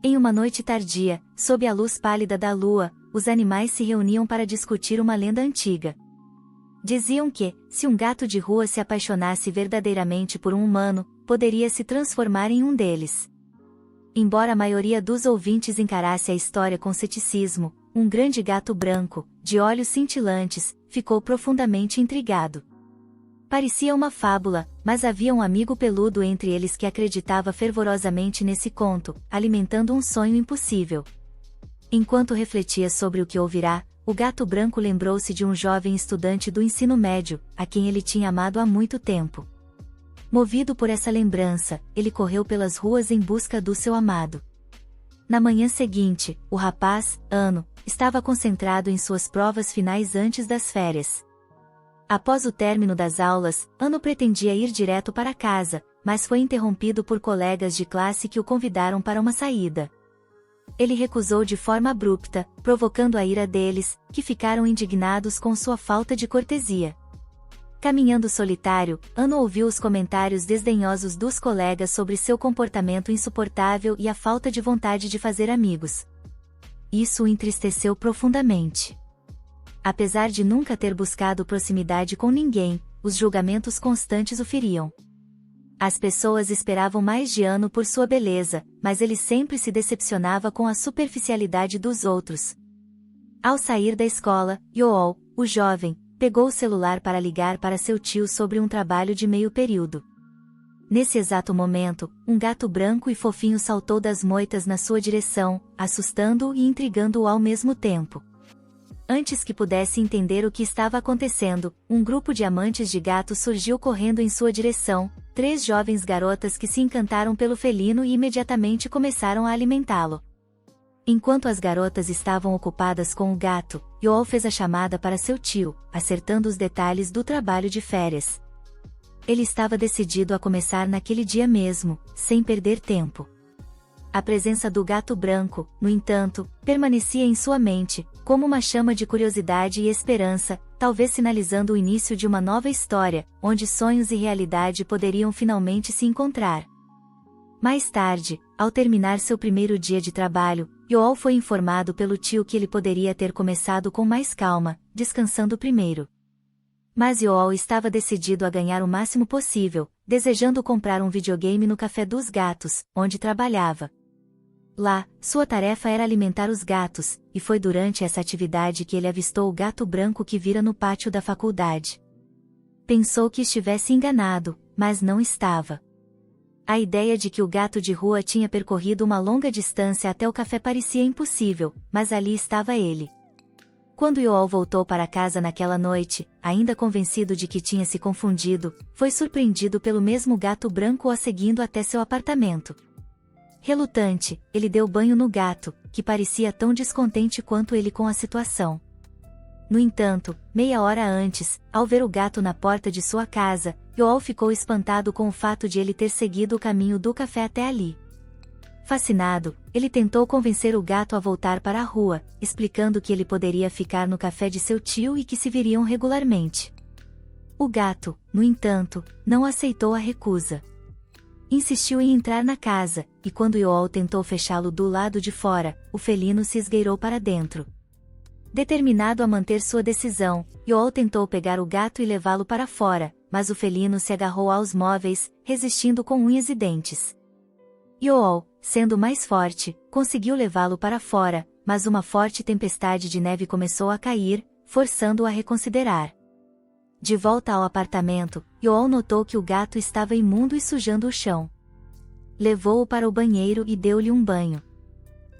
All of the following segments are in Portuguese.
Em uma noite tardia, sob a luz pálida da lua, os animais se reuniam para discutir uma lenda antiga. Diziam que, se um gato de rua se apaixonasse verdadeiramente por um humano, poderia se transformar em um deles. Embora a maioria dos ouvintes encarasse a história com ceticismo, um grande gato branco, de olhos cintilantes, ficou profundamente intrigado. Parecia uma fábula, mas havia um amigo peludo entre eles que acreditava fervorosamente nesse conto, alimentando um sonho impossível. Enquanto refletia sobre o que ouvirá, o gato branco lembrou-se de um jovem estudante do ensino médio, a quem ele tinha amado há muito tempo. Movido por essa lembrança, ele correu pelas ruas em busca do seu amado. Na manhã seguinte, o rapaz, Ano, estava concentrado em suas provas finais antes das férias. Após o término das aulas, Ano pretendia ir direto para casa, mas foi interrompido por colegas de classe que o convidaram para uma saída. Ele recusou de forma abrupta, provocando a ira deles, que ficaram indignados com sua falta de cortesia. Caminhando solitário, Ano ouviu os comentários desdenhosos dos colegas sobre seu comportamento insuportável e a falta de vontade de fazer amigos. Isso o entristeceu profundamente. Apesar de nunca ter buscado proximidade com ninguém, os julgamentos constantes o feriam. As pessoas esperavam mais de Ano por sua beleza, mas ele sempre se decepcionava com a superficialidade dos outros. Ao sair da escola, Yool, o jovem, pegou o celular para ligar para seu tio sobre um trabalho de meio período. Nesse exato momento, um gato branco e fofinho saltou das moitas na sua direção, assustando-o e intrigando-o ao mesmo tempo. Antes que pudesse entender o que estava acontecendo, um grupo de amantes de gatos surgiu correndo em sua direção, 3 jovens garotas que se encantaram pelo felino e imediatamente começaram a alimentá-lo. Enquanto as garotas estavam ocupadas com o gato, Yool fez a chamada para seu tio, acertando os detalhes do trabalho de férias. Ele estava decidido a começar naquele dia mesmo, sem perder tempo. A presença do gato branco, no entanto, permanecia em sua mente, como uma chama de curiosidade e esperança, talvez sinalizando o início de uma nova história, onde sonhos e realidade poderiam finalmente se encontrar. Mais tarde, ao terminar seu primeiro dia de trabalho, Yool foi informado pelo tio que ele poderia ter começado com mais calma, descansando primeiro. Mas Yool estava decidido a ganhar o máximo possível, desejando comprar um videogame no Café dos Gatos, onde trabalhava. Lá, sua tarefa era alimentar os gatos, e foi durante essa atividade que ele avistou o gato branco que vira no pátio da faculdade. Pensou que estivesse enganado, mas não estava. A ideia de que o gato de rua tinha percorrido uma longa distância até o café parecia impossível, mas ali estava ele. Quando Yool voltou para casa naquela noite, ainda convencido de que tinha se confundido, foi surpreendido pelo mesmo gato branco o seguindo até seu apartamento. Relutante, ele deu banho no gato, que parecia tão descontente quanto ele com a situação. No entanto, meia hora antes, ao ver o gato na porta de sua casa, Yool ficou espantado com o fato de ele ter seguido o caminho do café até ali. Fascinado, ele tentou convencer o gato a voltar para a rua, explicando que ele poderia ficar no café de seu tio e que se viriam regularmente. O gato, no entanto, não aceitou a recusa. Insistiu em entrar na casa, e quando Yool tentou fechá-lo do lado de fora, o felino se esgueirou para dentro. Determinado a manter sua decisão, Yool tentou pegar o gato e levá-lo para fora, mas o felino se agarrou aos móveis, resistindo com unhas e dentes. Yool, sendo mais forte, conseguiu levá-lo para fora, mas uma forte tempestade de neve começou a cair, forçando-o a reconsiderar. De volta ao apartamento, Yool notou que o gato estava imundo e sujando o chão. Levou-o para o banheiro e deu-lhe um banho.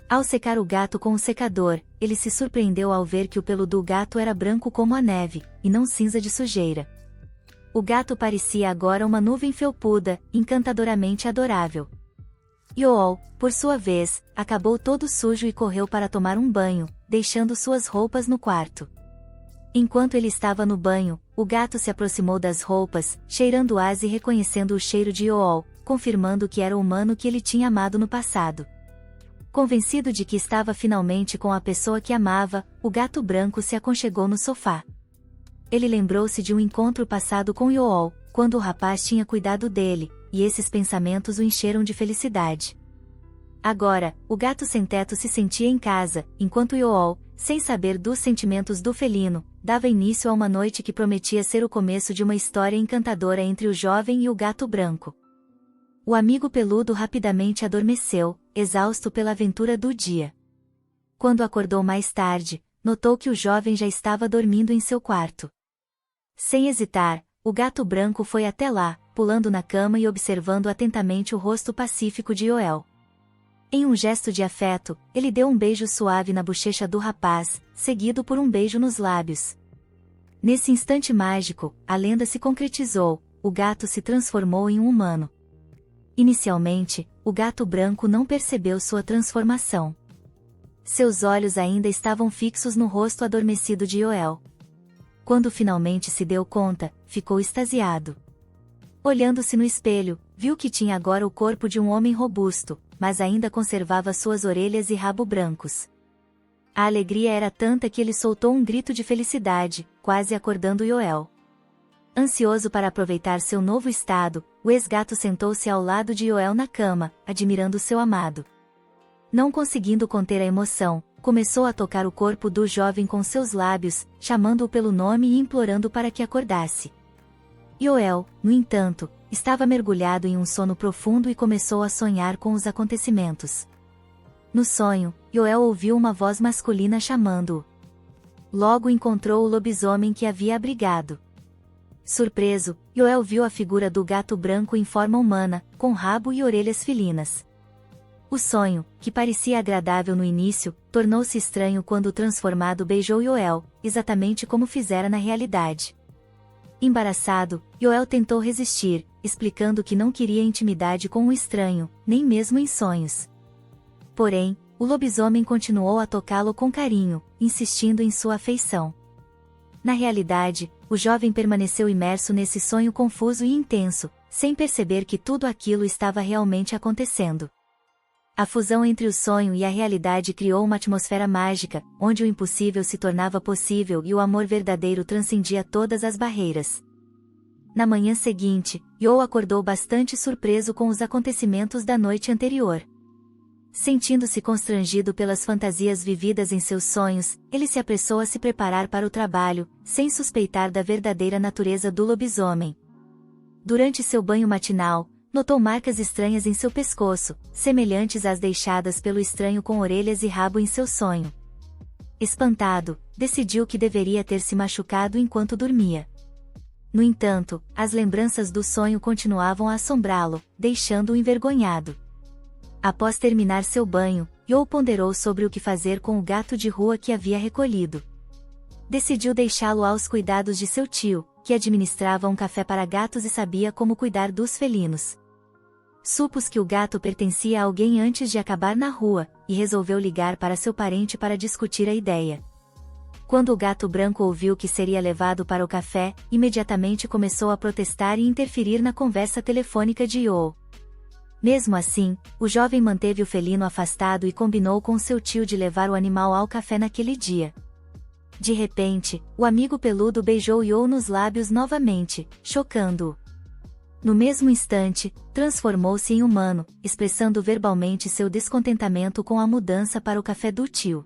Ao secar o gato com o secador, ele se surpreendeu ao ver que o pelo do gato era branco como a neve, e não cinza de sujeira. O gato parecia agora uma nuvem felpuda, encantadoramente adorável. Yool, por sua vez, acabou todo sujo e correu para tomar um banho, deixando suas roupas no quarto. Enquanto ele estava no banho, o gato se aproximou das roupas, cheirando-as e reconhecendo o cheiro de Yool, confirmando que era o humano que ele tinha amado no passado. Convencido de que estava finalmente com a pessoa que amava, o gato branco se aconchegou no sofá. Ele lembrou-se de um encontro passado com Yool, quando o rapaz tinha cuidado dele, e esses pensamentos o encheram de felicidade. Agora, o gato sem-teto se sentia em casa, enquanto Yool, sem saber dos sentimentos do felino, dava início a uma noite que prometia ser o começo de uma história encantadora entre o jovem e o gato branco. O amigo peludo rapidamente adormeceu, exausto pela aventura do dia. Quando acordou mais tarde, notou que o jovem já estava dormindo em seu quarto. Sem hesitar, o gato branco foi até lá, pulando na cama e observando atentamente o rosto pacífico de Yoel. Em um gesto de afeto, ele deu um beijo suave na bochecha do rapaz, seguido por um beijo nos lábios. Nesse instante mágico, a lenda se concretizou, o gato se transformou em um humano. Inicialmente, o gato branco não percebeu sua transformação. Seus olhos ainda estavam fixos no rosto adormecido de Yoel. Quando finalmente se deu conta, ficou extasiado. Olhando-se no espelho, viu que tinha agora o corpo de um homem robusto, mas ainda conservava suas orelhas e rabo brancos. A alegria era tanta que ele soltou um grito de felicidade, quase acordando Yoel. Ansioso para aproveitar seu novo estado, o ex-gato sentou-se ao lado de Yoel na cama, admirando seu amado. Não conseguindo conter a emoção, começou a tocar o corpo do jovem com seus lábios, chamando-o pelo nome e implorando para que acordasse. Yoel, no entanto, estava mergulhado em um sono profundo e começou a sonhar com os acontecimentos. No sonho, Yoel ouviu uma voz masculina chamando-o. Logo encontrou o lobisomem que havia abrigado. Surpreso, Yoel viu a figura do gato branco em forma humana, com rabo e orelhas felinas. O sonho, que parecia agradável no início, tornou-se estranho quando o transformado beijou Yoel, exatamente como fizera na realidade. Embaraçado, Yoel tentou resistir, explicando que não queria intimidade com um estranho, nem mesmo em sonhos. Porém, o lobisomem continuou a tocá-lo com carinho, insistindo em sua afeição. Na realidade, o jovem permaneceu imerso nesse sonho confuso e intenso, sem perceber que tudo aquilo estava realmente acontecendo. A fusão entre o sonho e a realidade criou uma atmosfera mágica, onde o impossível se tornava possível e o amor verdadeiro transcendia todas as barreiras. Na manhã seguinte, Yoel acordou bastante surpreso com os acontecimentos da noite anterior. Sentindo-se constrangido pelas fantasias vividas em seus sonhos, ele se apressou a se preparar para o trabalho, sem suspeitar da verdadeira natureza do lobisomem. Durante seu banho matinal, notou marcas estranhas em seu pescoço, semelhantes às deixadas pelo estranho com orelhas e rabo em seu sonho. Espantado, decidiu que deveria ter se machucado enquanto dormia. No entanto, as lembranças do sonho continuavam a assombrá-lo, deixando-o envergonhado. Após terminar seu banho, Yoel ponderou sobre o que fazer com o gato de rua que havia recolhido. Decidiu deixá-lo aos cuidados de seu tio, que administrava um café para gatos e sabia como cuidar dos felinos. Supôs que o gato pertencia a alguém antes de acabar na rua, e resolveu ligar para seu parente para discutir a ideia. Quando o gato branco ouviu que seria levado para o café, imediatamente começou a protestar e interferir na conversa telefônica de Yoel. Mesmo assim, o jovem manteve o felino afastado e combinou com seu tio de levar o animal ao café naquele dia. De repente, o amigo peludo beijou Yoel nos lábios novamente, chocando-o. No mesmo instante, transformou-se em humano, expressando verbalmente seu descontentamento com a mudança para o café do tio.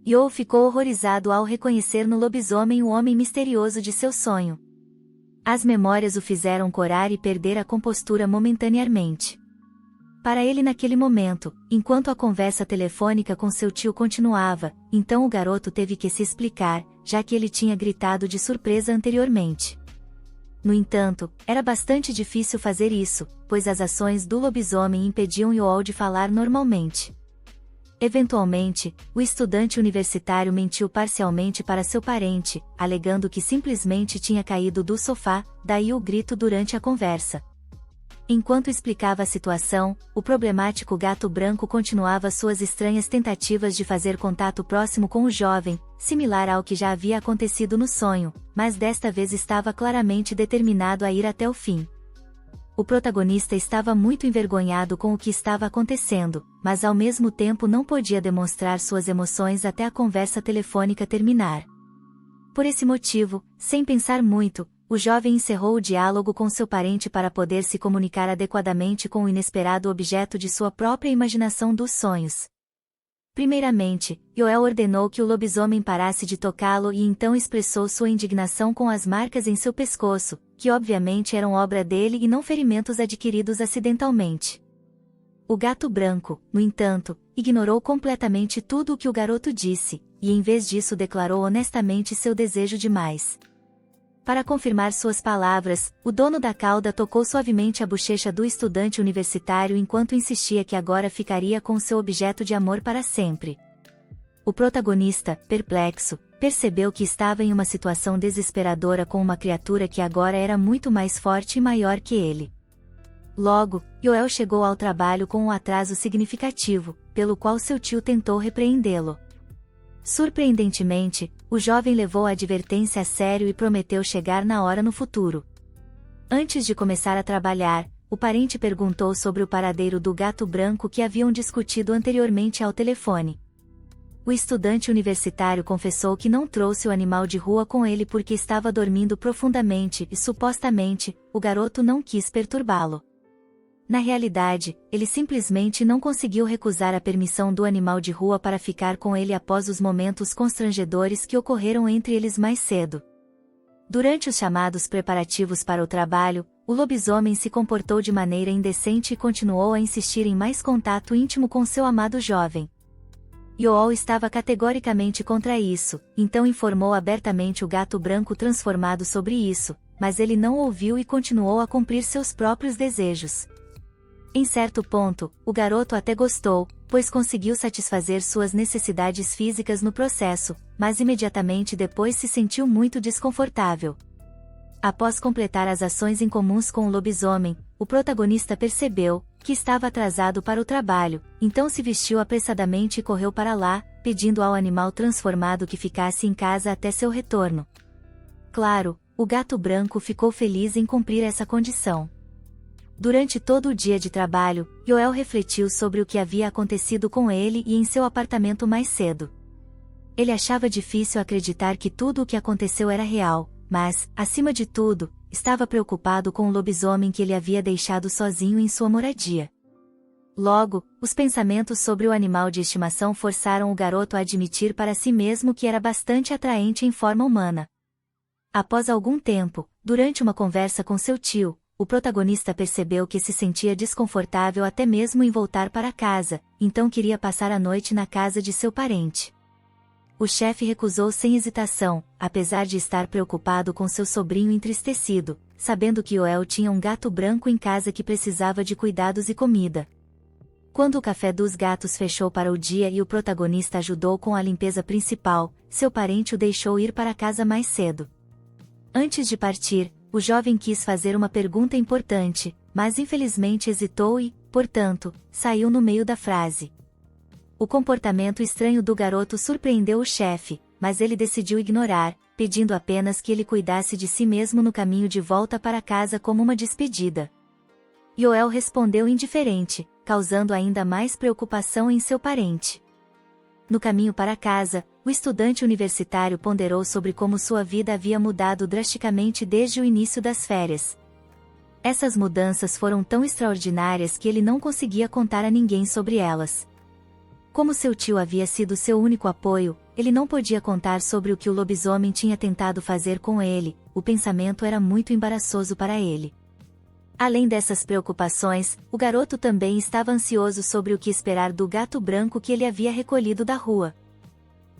Yoel ficou horrorizado ao reconhecer no lobisomem o homem misterioso de seu sonho. As memórias o fizeram corar e perder a compostura momentaneamente. Para ele naquele momento, enquanto a conversa telefônica com seu tio continuava, então o garoto teve que se explicar, já que ele tinha gritado de surpresa anteriormente. No entanto, era bastante difícil fazer isso, pois as ações do lobisomem impediam Yoel de falar normalmente. Eventualmente, o estudante universitário mentiu parcialmente para seu parente, alegando que simplesmente tinha caído do sofá, daí o grito durante a conversa. Enquanto explicava a situação, o problemático gato branco continuava suas estranhas tentativas de fazer contato próximo com o jovem, similar ao que já havia acontecido no sonho, mas desta vez estava claramente determinado a ir até o fim. O protagonista estava muito envergonhado com o que estava acontecendo, mas ao mesmo tempo não podia demonstrar suas emoções até a conversa telefônica terminar. Por esse motivo, sem pensar muito, o jovem encerrou o diálogo com seu parente para poder se comunicar adequadamente com o inesperado objeto de sua própria imaginação dos sonhos. Primeiramente, Yoel ordenou que o lobisomem parasse de tocá-lo e então expressou sua indignação com as marcas em seu pescoço, que obviamente eram obra dele e não ferimentos adquiridos acidentalmente. O gato branco, no entanto, ignorou completamente tudo o que o garoto disse, e em vez disso declarou honestamente seu desejo de mais. Para confirmar suas palavras, o dono da cauda tocou suavemente a bochecha do estudante universitário enquanto insistia que agora ficaria com seu objeto de amor para sempre. O protagonista, perplexo, percebeu que estava em uma situação desesperadora com uma criatura que agora era muito mais forte e maior que ele. Logo, Yoel chegou ao trabalho com um atraso significativo, pelo qual seu tio tentou repreendê-lo. Surpreendentemente, o jovem levou a advertência a sério e prometeu chegar na hora no futuro. Antes de começar a trabalhar, o parente perguntou sobre o paradeiro do gato branco que haviam discutido anteriormente ao telefone. O estudante universitário confessou que não trouxe o animal de rua com ele porque estava dormindo profundamente e, supostamente, o garoto não quis perturbá-lo. Na realidade, ele simplesmente não conseguiu recusar a permissão do animal de rua para ficar com ele após os momentos constrangedores que ocorreram entre eles mais cedo. Durante os chamados preparativos para o trabalho, o lobisomem se comportou de maneira indecente e continuou a insistir em mais contato íntimo com seu amado jovem. Yoel estava categoricamente contra isso, então informou abertamente o gato branco transformado sobre isso, mas ele não ouviu e continuou a cumprir seus próprios desejos. Em certo ponto, o garoto até gostou, pois conseguiu satisfazer suas necessidades físicas no processo, mas imediatamente depois se sentiu muito desconfortável. Após completar as ações incomuns com o lobisomem, o protagonista percebeu que estava atrasado para o trabalho, então se vestiu apressadamente e correu para lá, pedindo ao animal transformado que ficasse em casa até seu retorno. Claro, o gato branco ficou feliz em cumprir essa condição. Durante todo o dia de trabalho, Yoel refletiu sobre o que havia acontecido com ele e em seu apartamento mais cedo. Ele achava difícil acreditar que tudo o que aconteceu era real, mas, acima de tudo, estava preocupado com o lobisomem que ele havia deixado sozinho em sua moradia. Logo, os pensamentos sobre o animal de estimação forçaram o garoto a admitir para si mesmo que era bastante atraente em forma humana. Após algum tempo, durante uma conversa com seu tio, o protagonista percebeu que se sentia desconfortável até mesmo em voltar para casa, então queria passar a noite na casa de seu parente. O chefe recusou sem hesitação, apesar de estar preocupado com seu sobrinho entristecido, sabendo que Yoel tinha um gato branco em casa que precisava de cuidados e comida. Quando o café dos gatos fechou para o dia e o protagonista ajudou com a limpeza principal, seu parente o deixou ir para casa mais cedo. Antes de partir, o jovem quis fazer uma pergunta importante, mas infelizmente hesitou e, portanto, saiu no meio da frase. O comportamento estranho do garoto surpreendeu o chefe, mas ele decidiu ignorar, pedindo apenas que ele cuidasse de si mesmo no caminho de volta para casa como uma despedida. Yoel respondeu indiferente, causando ainda mais preocupação em seu parente. No caminho para casa, o estudante universitário ponderou sobre como sua vida havia mudado drasticamente desde o início das férias. Essas mudanças foram tão extraordinárias que ele não conseguia contar a ninguém sobre elas. Como seu tio havia sido seu único apoio, ele não podia contar sobre o que o lobisomem tinha tentado fazer com ele, o pensamento era muito embaraçoso para ele. Além dessas preocupações, o garoto também estava ansioso sobre o que esperar do gato branco que ele havia recolhido da rua.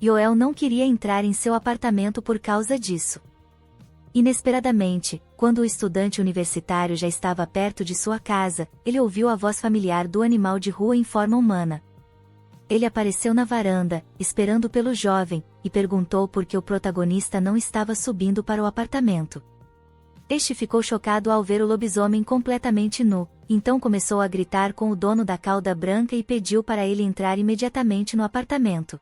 Yoel não queria entrar em seu apartamento por causa disso. Inesperadamente, quando o estudante universitário já estava perto de sua casa, ele ouviu a voz familiar do animal de rua em forma humana. Ele apareceu na varanda, esperando pelo jovem, e perguntou por que o protagonista não estava subindo para o apartamento. Este ficou chocado ao ver o lobisomem completamente nu, então começou a gritar com o dono da cauda branca e pediu para ele entrar imediatamente no apartamento.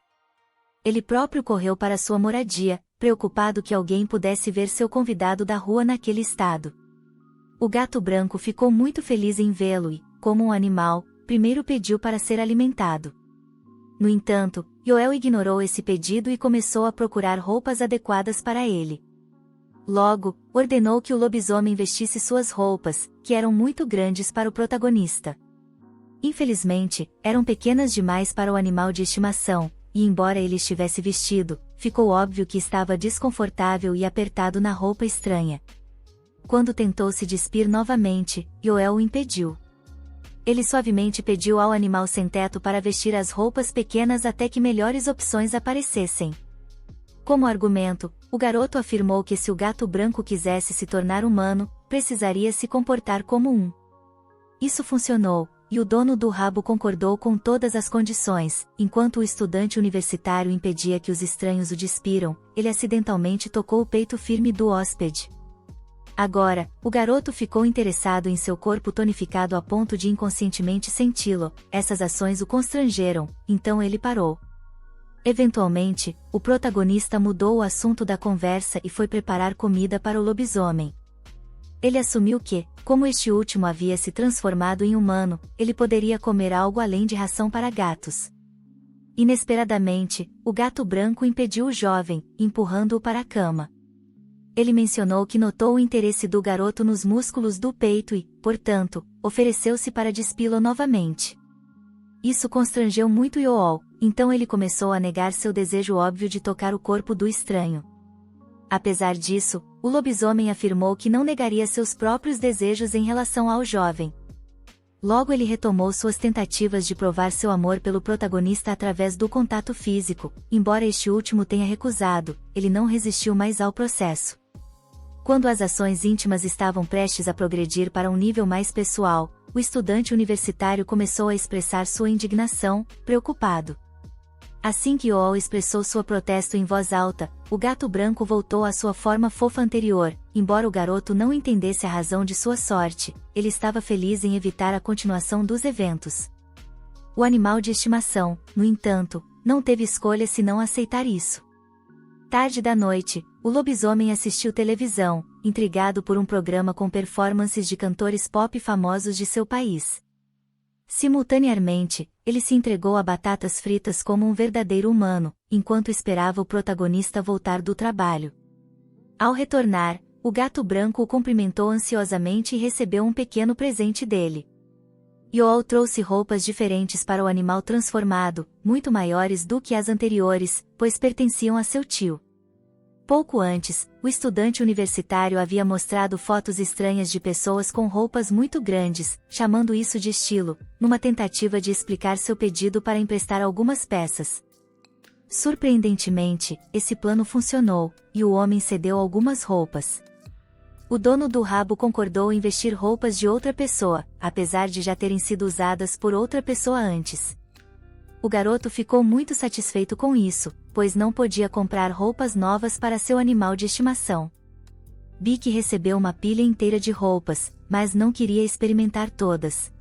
Ele próprio correu para sua moradia, preocupado que alguém pudesse ver seu convidado da rua naquele estado. O gato branco ficou muito feliz em vê-lo e, como um animal, primeiro pediu para ser alimentado. No entanto, Yoel ignorou esse pedido e começou a procurar roupas adequadas para ele. Logo, ordenou que o lobisomem vestisse suas roupas, que eram muito grandes para o protagonista. Infelizmente, eram pequenas demais para o animal de estimação, e embora ele estivesse vestido, ficou óbvio que estava desconfortável e apertado na roupa estranha. Quando tentou se despir novamente, Yoel o impediu. Ele suavemente pediu ao animal sem teto para vestir as roupas pequenas até que melhores opções aparecessem. Como argumento, o garoto afirmou que se o gato branco quisesse se tornar humano, precisaria se comportar como um. Isso funcionou, e o dono do rabo concordou com todas as condições. Enquanto o estudante universitário impedia que os estranhos o despiram, ele acidentalmente tocou o peito firme do hóspede. Agora, o garoto ficou interessado em seu corpo tonificado a ponto de inconscientemente senti-lo. Essas ações o constrangeram, então ele parou. Eventualmente, o protagonista mudou o assunto da conversa e foi preparar comida para o lobisomem. Ele assumiu que, como este último havia se transformado em humano, ele poderia comer algo além de ração para gatos. Inesperadamente, o gato branco impediu o jovem, empurrando-o para a cama. Ele mencionou que notou o interesse do garoto nos músculos do peito e, portanto, ofereceu-se para despi-lo novamente. Isso constrangeu muito Yoel, então ele começou a negar seu desejo óbvio de tocar o corpo do estranho. Apesar disso, o lobisomem afirmou que não negaria seus próprios desejos em relação ao jovem. Logo ele retomou suas tentativas de provar seu amor pelo protagonista através do contato físico, embora este último tenha recusado, ele não resistiu mais ao processo. Quando as ações íntimas estavam prestes a progredir para um nível mais pessoal, o estudante universitário começou a expressar sua indignação, preocupado. Assim que Yoel expressou sua protesto em voz alta, o gato branco voltou à sua forma fofa anterior. Embora o garoto não entendesse a razão de sua sorte, ele estava feliz em evitar a continuação dos eventos. O animal de estimação, no entanto, não teve escolha senão aceitar isso. Tarde da noite, o lobisomem assistiu televisão, intrigado por um programa com performances de cantores pop famosos de seu país. Simultaneamente, ele se entregou a batatas fritas como um verdadeiro humano, enquanto esperava o protagonista voltar do trabalho. Ao retornar, o gato branco o cumprimentou ansiosamente e recebeu um pequeno presente dele. Yoel trouxe roupas diferentes para o animal transformado, muito maiores do que as anteriores, pois pertenciam a seu tio. Pouco antes, o estudante universitário havia mostrado fotos estranhas de pessoas com roupas muito grandes, chamando isso de estilo, numa tentativa de explicar seu pedido para emprestar algumas peças. Surpreendentemente, esse plano funcionou, e o homem cedeu algumas roupas. O dono do rabo concordou em vestir roupas de outra pessoa, apesar de já terem sido usadas por outra pessoa antes. O garoto ficou muito satisfeito com isso, pois não podia comprar roupas novas para seu animal de estimação. Bic recebeu uma pilha inteira de roupas, mas não queria experimentar todas.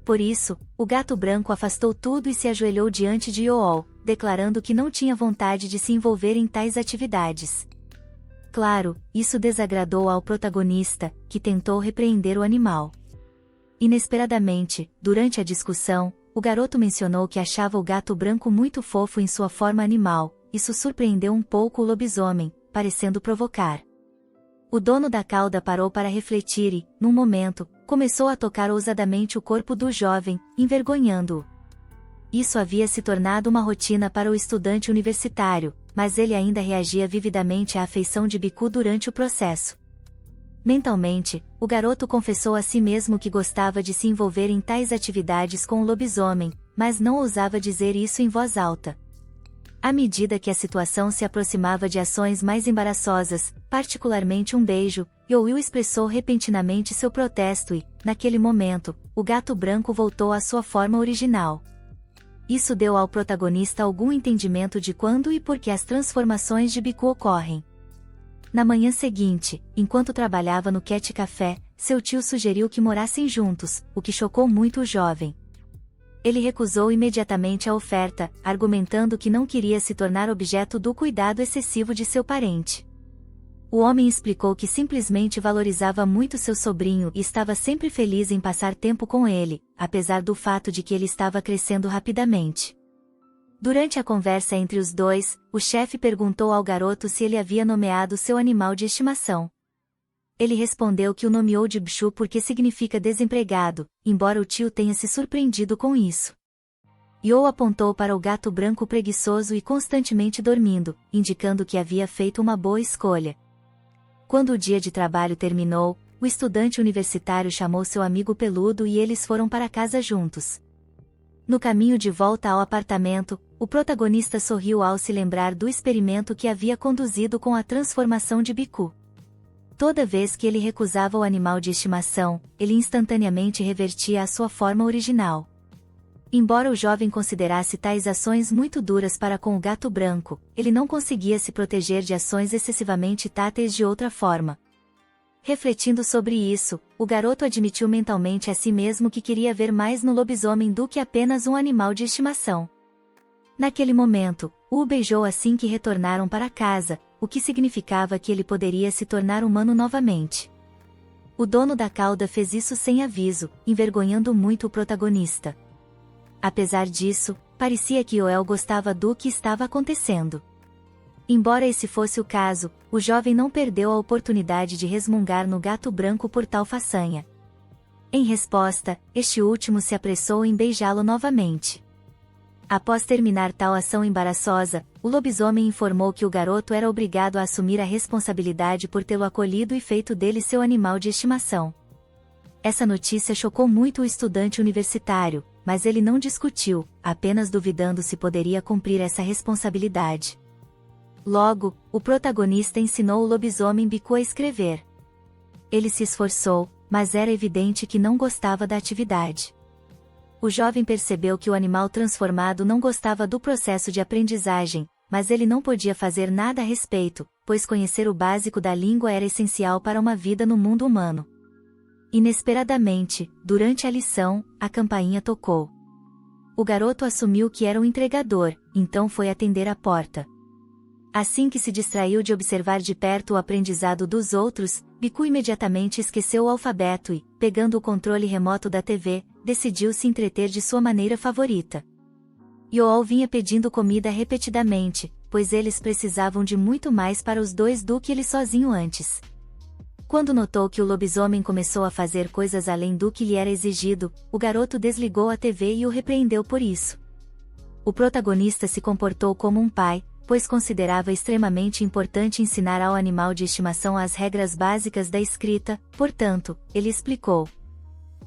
Por isso, o gato branco afastou tudo e se ajoelhou diante de Yoel, declarando que não tinha vontade de se envolver em tais atividades. Claro, isso desagradou ao protagonista, que tentou repreender o animal. Inesperadamente, durante a discussão, o garoto mencionou que achava o gato branco muito fofo em sua forma animal. Isso surpreendeu um pouco o lobisomem, parecendo provocar. O dono da cauda parou para refletir e, num momento, começou a tocar ousadamente o corpo do jovem, envergonhando-o. Isso havia se tornado uma rotina para o estudante universitário, mas ele ainda reagia vividamente à afeição de Biku durante o processo. Mentalmente, o garoto confessou a si mesmo que gostava de se envolver em tais atividades com o lobisomem, mas não ousava dizer isso em voz alta. À medida que a situação se aproximava de ações mais embaraçosas, particularmente um beijo, Yoel expressou repentinamente seu protesto e, naquele momento, o gato branco voltou à sua forma original. Isso deu ao protagonista algum entendimento de quando e por que as transformações de Biku ocorrem. Na manhã seguinte, enquanto trabalhava no Cat Café, seu tio sugeriu que morassem juntos, o que chocou muito o jovem. Ele recusou imediatamente a oferta, argumentando que não queria se tornar objeto do cuidado excessivo de seu parente. O homem explicou que simplesmente valorizava muito seu sobrinho e estava sempre feliz em passar tempo com ele, apesar do fato de que ele estava crescendo rapidamente. Durante a conversa entre os dois, o chefe perguntou ao garoto se ele havia nomeado seu animal de estimação. Ele respondeu que o nomeou de Bchu porque significa desempregado, embora o tio tenha se surpreendido com isso. Yo apontou para o gato branco preguiçoso e constantemente dormindo, indicando que havia feito uma boa escolha. Quando o dia de trabalho terminou, o estudante universitário chamou seu amigo peludo e eles foram para casa juntos. No caminho de volta ao apartamento, o protagonista sorriu ao se lembrar do experimento que havia conduzido com a transformação de Biku. Toda vez que ele recusava o animal de estimação, ele instantaneamente revertia à sua forma original. Embora o jovem considerasse tais ações muito duras para com o gato branco, ele não conseguia se proteger de ações excessivamente táteis de outra forma. Refletindo sobre isso, o garoto admitiu mentalmente a si mesmo que queria ver mais no lobisomem do que apenas um animal de estimação. Naquele momento, o beijou assim que retornaram para casa, o que significava que ele poderia se tornar humano novamente. O dono da cauda fez isso sem aviso, envergonhando muito o protagonista. Apesar disso, parecia que Yoel gostava do que estava acontecendo. Embora esse fosse o caso, o jovem não perdeu a oportunidade de resmungar no gato branco por tal façanha. Em resposta, este último se apressou em beijá-lo novamente. Após terminar tal ação embaraçosa, o lobisomem informou que o garoto era obrigado a assumir a responsabilidade por tê-lo acolhido e feito dele seu animal de estimação. Essa notícia chocou muito o estudante universitário, mas ele não discutiu, apenas duvidando se poderia cumprir essa responsabilidade. Logo, o protagonista ensinou o lobisomem Biku a escrever. Ele se esforçou, mas era evidente que não gostava da atividade. O jovem percebeu que o animal transformado não gostava do processo de aprendizagem, mas ele não podia fazer nada a respeito, pois conhecer o básico da língua era essencial para uma vida no mundo humano. Inesperadamente, durante a lição, a campainha tocou. O garoto assumiu que era um entregador, então foi atender a porta. Assim que se distraiu de observar de perto o aprendizado dos outros, Biku imediatamente esqueceu o alfabeto e, pegando o controle remoto da TV, decidiu se entreter de sua maneira favorita. Yoel vinha pedindo comida repetidamente, pois eles precisavam de muito mais para os dois do que ele sozinho antes. Quando notou que o lobisomem começou a fazer coisas além do que lhe era exigido, o garoto desligou a TV e o repreendeu por isso. O protagonista se comportou como um pai, pois considerava extremamente importante ensinar ao animal de estimação as regras básicas da escrita, portanto, ele explicou.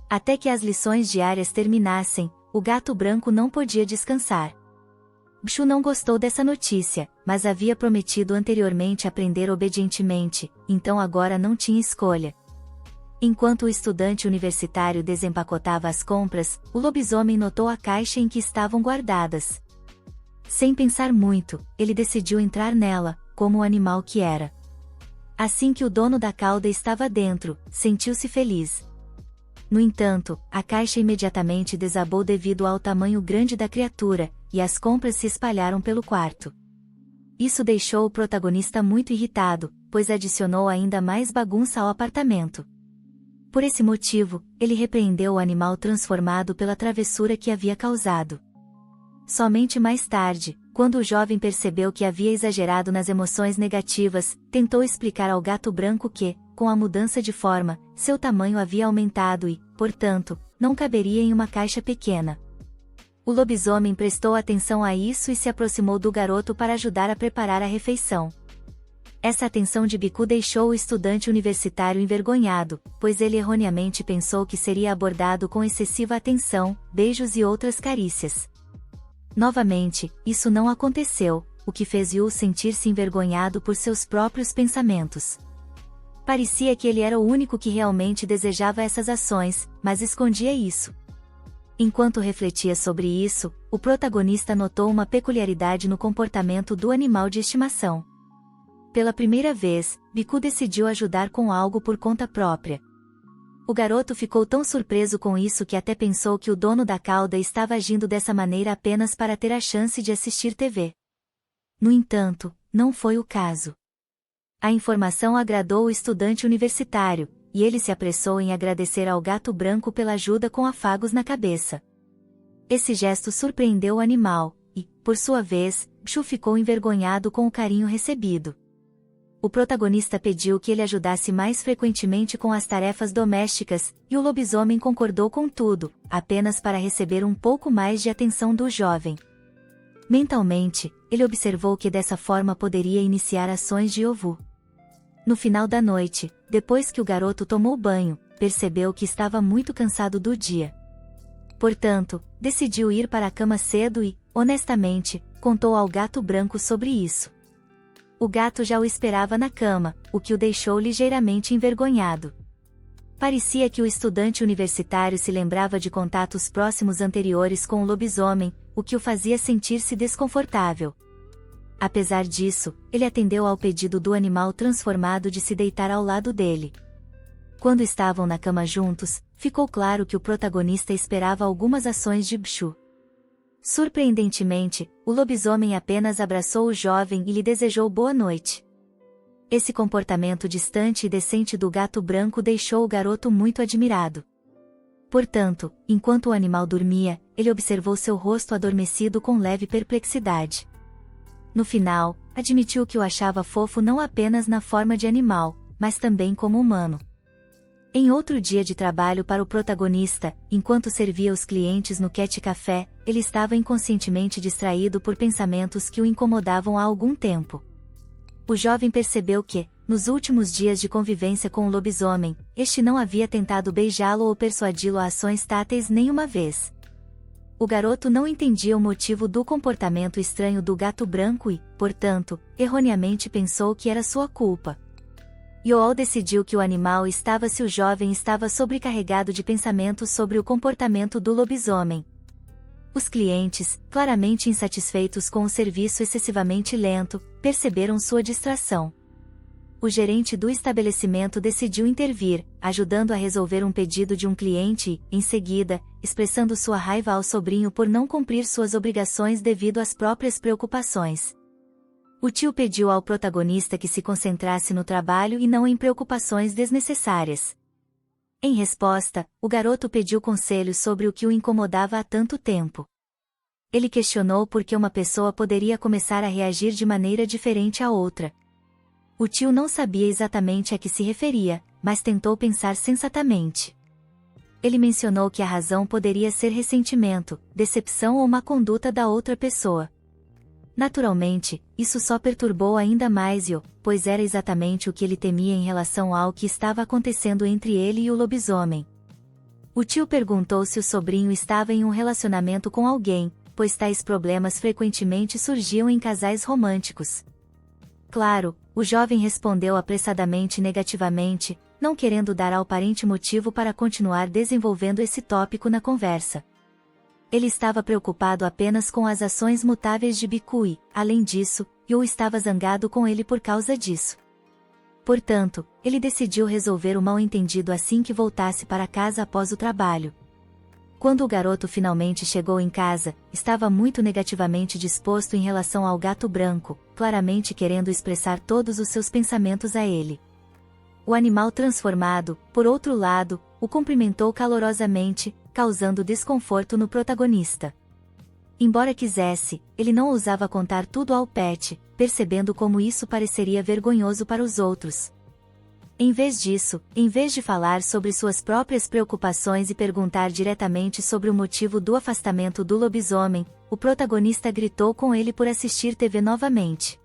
Até que as lições diárias terminassem, o gato branco não podia descansar. Bchu não gostou dessa notícia, mas havia prometido anteriormente aprender obedientemente, então agora não tinha escolha. Enquanto o estudante universitário desempacotava as compras, o lobisomem notou a caixa em que estavam guardadas. Sem pensar muito, ele decidiu entrar nela, como o animal que era. Assim que o dono da cauda estava dentro, sentiu-se feliz. No entanto, a caixa imediatamente desabou devido ao tamanho grande da criatura, e as compras se espalharam pelo quarto. Isso deixou o protagonista muito irritado, pois adicionou ainda mais bagunça ao apartamento. Por esse motivo, ele repreendeu o animal transformado pela travessura que havia causado. Somente mais tarde, quando o jovem percebeu que havia exagerado nas emoções negativas, tentou explicar ao gato branco que, com a mudança de forma, seu tamanho havia aumentado e, portanto, não caberia em uma caixa pequena. O lobisomem prestou atenção a isso e se aproximou do garoto para ajudar a preparar a refeição. Essa atenção de Biku deixou o estudante universitário envergonhado, pois ele erroneamente pensou que seria abordado com excessiva atenção, beijos e outras carícias. Novamente, isso não aconteceu, o que fez Yu sentir-se envergonhado por seus próprios pensamentos. Parecia que ele era o único que realmente desejava essas ações, mas escondia isso. Enquanto refletia sobre isso, o protagonista notou uma peculiaridade no comportamento do animal de estimação. Pela primeira vez, Biku decidiu ajudar com algo por conta própria. O garoto ficou tão surpreso com isso que até pensou que o dono da cauda estava agindo dessa maneira apenas para ter a chance de assistir TV. No entanto, não foi o caso. A informação agradou o estudante universitário, e ele se apressou em agradecer ao gato branco pela ajuda com afagos na cabeça. Esse gesto surpreendeu o animal, e, por sua vez, Bshu ficou envergonhado com o carinho recebido. O protagonista pediu que ele ajudasse mais frequentemente com as tarefas domésticas, e o lobisomem concordou com tudo, apenas para receber um pouco mais de atenção do jovem. Mentalmente, ele observou que dessa forma poderia iniciar ações de Yovu. No final da noite, depois que o garoto tomou banho, percebeu que estava muito cansado do dia. Portanto, decidiu ir para a cama cedo e, honestamente, contou ao gato branco sobre isso. O gato já o esperava na cama, o que o deixou ligeiramente envergonhado. Parecia que o estudante universitário se lembrava de contatos próximos anteriores com o lobisomem, o que o fazia sentir-se desconfortável. Apesar disso, ele atendeu ao pedido do animal transformado de se deitar ao lado dele. Quando estavam na cama juntos, ficou claro que o protagonista esperava algumas ações de Bshu. Surpreendentemente, o lobisomem apenas abraçou o jovem e lhe desejou boa noite. Esse comportamento distante e decente do gato branco deixou o garoto muito admirado. Portanto, enquanto o animal dormia, ele observou seu rosto adormecido com leve perplexidade. No final, admitiu que o achava fofo não apenas na forma de animal, mas também como humano. Em outro dia de trabalho para o protagonista, enquanto servia os clientes no Cat Café, ele estava inconscientemente distraído por pensamentos que o incomodavam há algum tempo. O jovem percebeu que, nos últimos dias de convivência com o lobisomem, este não havia tentado beijá-lo ou persuadi-lo a ações táteis nenhuma vez. O garoto não entendia o motivo do comportamento estranho do gato branco e, portanto, erroneamente pensou que era sua culpa. Yool decidiu que o animal estava se o jovem estava sobrecarregado de pensamentos sobre o comportamento do lobisomem. Os clientes, claramente insatisfeitos com o serviço excessivamente lento, perceberam sua distração. O gerente do estabelecimento decidiu intervir, ajudando a resolver um pedido de um cliente e, em seguida, expressando sua raiva ao sobrinho por não cumprir suas obrigações devido às próprias preocupações. O tio pediu ao protagonista que se concentrasse no trabalho e não em preocupações desnecessárias. Em resposta, o garoto pediu conselhos sobre o que o incomodava há tanto tempo. Ele questionou por que uma pessoa poderia começar a reagir de maneira diferente à outra. O tio não sabia exatamente a que se referia, mas tentou pensar sensatamente. Ele mencionou que a razão poderia ser ressentimento, decepção ou má conduta da outra pessoa. Naturalmente, isso só perturbou ainda mais Yo, pois era exatamente o que ele temia em relação ao que estava acontecendo entre ele e o lobisomem. O tio perguntou se o sobrinho estava em um relacionamento com alguém, pois tais problemas frequentemente surgiam em casais românticos. Claro, o jovem respondeu apressadamente negativamente, não querendo dar ao parente motivo para continuar desenvolvendo esse tópico na conversa. Ele estava preocupado apenas com as ações mutáveis de Bikui, além disso, Yo estava zangado com ele por causa disso. Portanto, ele decidiu resolver o mal-entendido assim que voltasse para casa após o trabalho. Quando o garoto finalmente chegou em casa, estava muito negativamente disposto em relação ao gato branco, claramente querendo expressar todos os seus pensamentos a ele. O animal transformado, por outro lado, o cumprimentou calorosamente, causando desconforto no protagonista. Embora quisesse, ele não ousava contar tudo ao pet, percebendo como isso pareceria vergonhoso para os outros. Em vez disso, em vez de falar sobre suas próprias preocupações e perguntar diretamente sobre o motivo do afastamento do lobisomem, o protagonista gritou com ele por assistir TV novamente.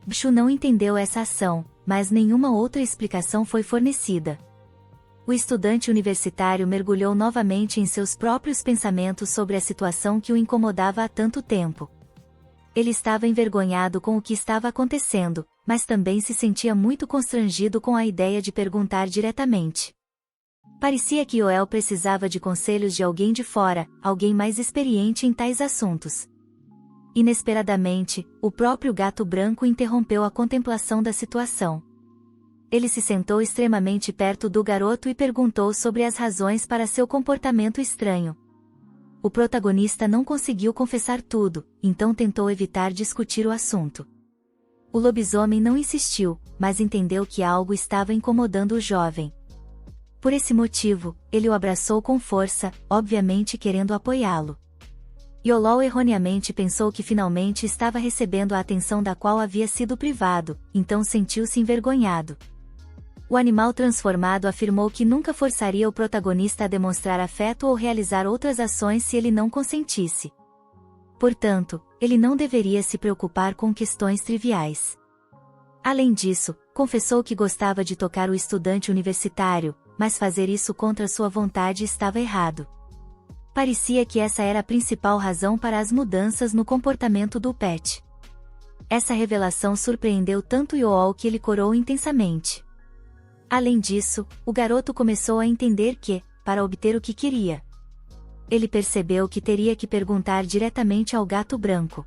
Bshu não entendeu essa ação, mas nenhuma outra explicação foi fornecida. O estudante universitário mergulhou novamente em seus próprios pensamentos sobre a situação que o incomodava há tanto tempo. Ele estava envergonhado com o que estava acontecendo, mas também se sentia muito constrangido com a ideia de perguntar diretamente. Parecia que Yoel precisava de conselhos de alguém de fora, alguém mais experiente em tais assuntos. Inesperadamente, o próprio gato branco interrompeu a contemplação da situação. Ele se sentou extremamente perto do garoto e perguntou sobre as razões para seu comportamento estranho. O protagonista não conseguiu confessar tudo, então tentou evitar discutir o assunto. O lobisomem não insistiu, mas entendeu que algo estava incomodando o jovem. Por esse motivo, ele o abraçou com força, obviamente querendo apoiá-lo. Iolol erroneamente pensou que finalmente estava recebendo a atenção da qual havia sido privado, então sentiu-se envergonhado. O animal transformado afirmou que nunca forçaria o protagonista a demonstrar afeto ou realizar outras ações se ele não consentisse. Portanto, ele não deveria se preocupar com questões triviais. Além disso, confessou que gostava de tocar o estudante universitário, mas fazer isso contra sua vontade estava errado. Parecia que essa era a principal razão para as mudanças no comportamento do pet. Essa revelação surpreendeu tanto Iolol que ele corou intensamente. Além disso, o garoto começou a entender que, para obter o que queria, ele percebeu que teria que perguntar diretamente ao gato branco.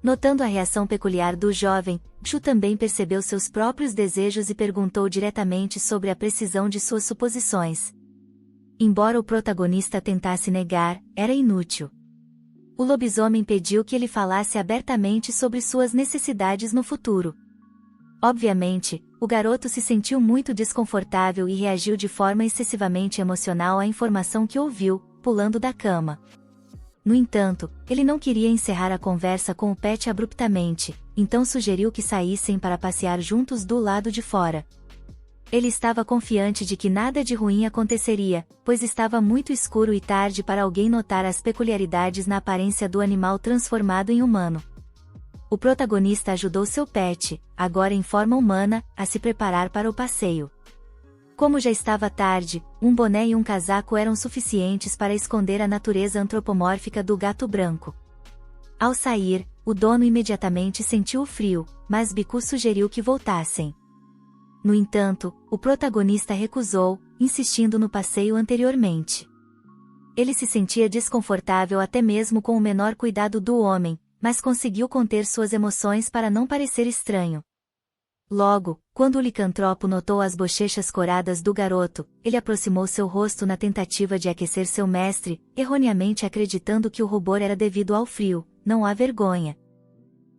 Notando a reação peculiar do jovem, Chu também percebeu seus próprios desejos e perguntou diretamente sobre a precisão de suas suposições. Embora o protagonista tentasse negar, era inútil. O lobisomem pediu que ele falasse abertamente sobre suas necessidades no futuro. Obviamente, o garoto se sentiu muito desconfortável e reagiu de forma excessivamente emocional à informação que ouviu, pulando da cama. No entanto, ele não queria encerrar a conversa com o pet abruptamente, então sugeriu que saíssem para passear juntos do lado de fora. Ele estava confiante de que nada de ruim aconteceria, pois estava muito escuro e tarde para alguém notar as peculiaridades na aparência do animal transformado em humano. O protagonista ajudou seu pet, agora em forma humana, a se preparar para o passeio. Como já estava tarde, um boné e um casaco eram suficientes para esconder a natureza antropomórfica do gato branco. Ao sair, o dono imediatamente sentiu o frio, mas Biku sugeriu que voltassem. No entanto, o protagonista recusou, insistindo no passeio anteriormente. Ele se sentia desconfortável até mesmo com o menor cuidado do homem, mas conseguiu conter suas emoções para não parecer estranho. Logo, quando o licantropo notou as bochechas coradas do garoto, ele aproximou seu rosto na tentativa de aquecer seu mestre, erroneamente acreditando que o rubor era devido ao frio, não à vergonha.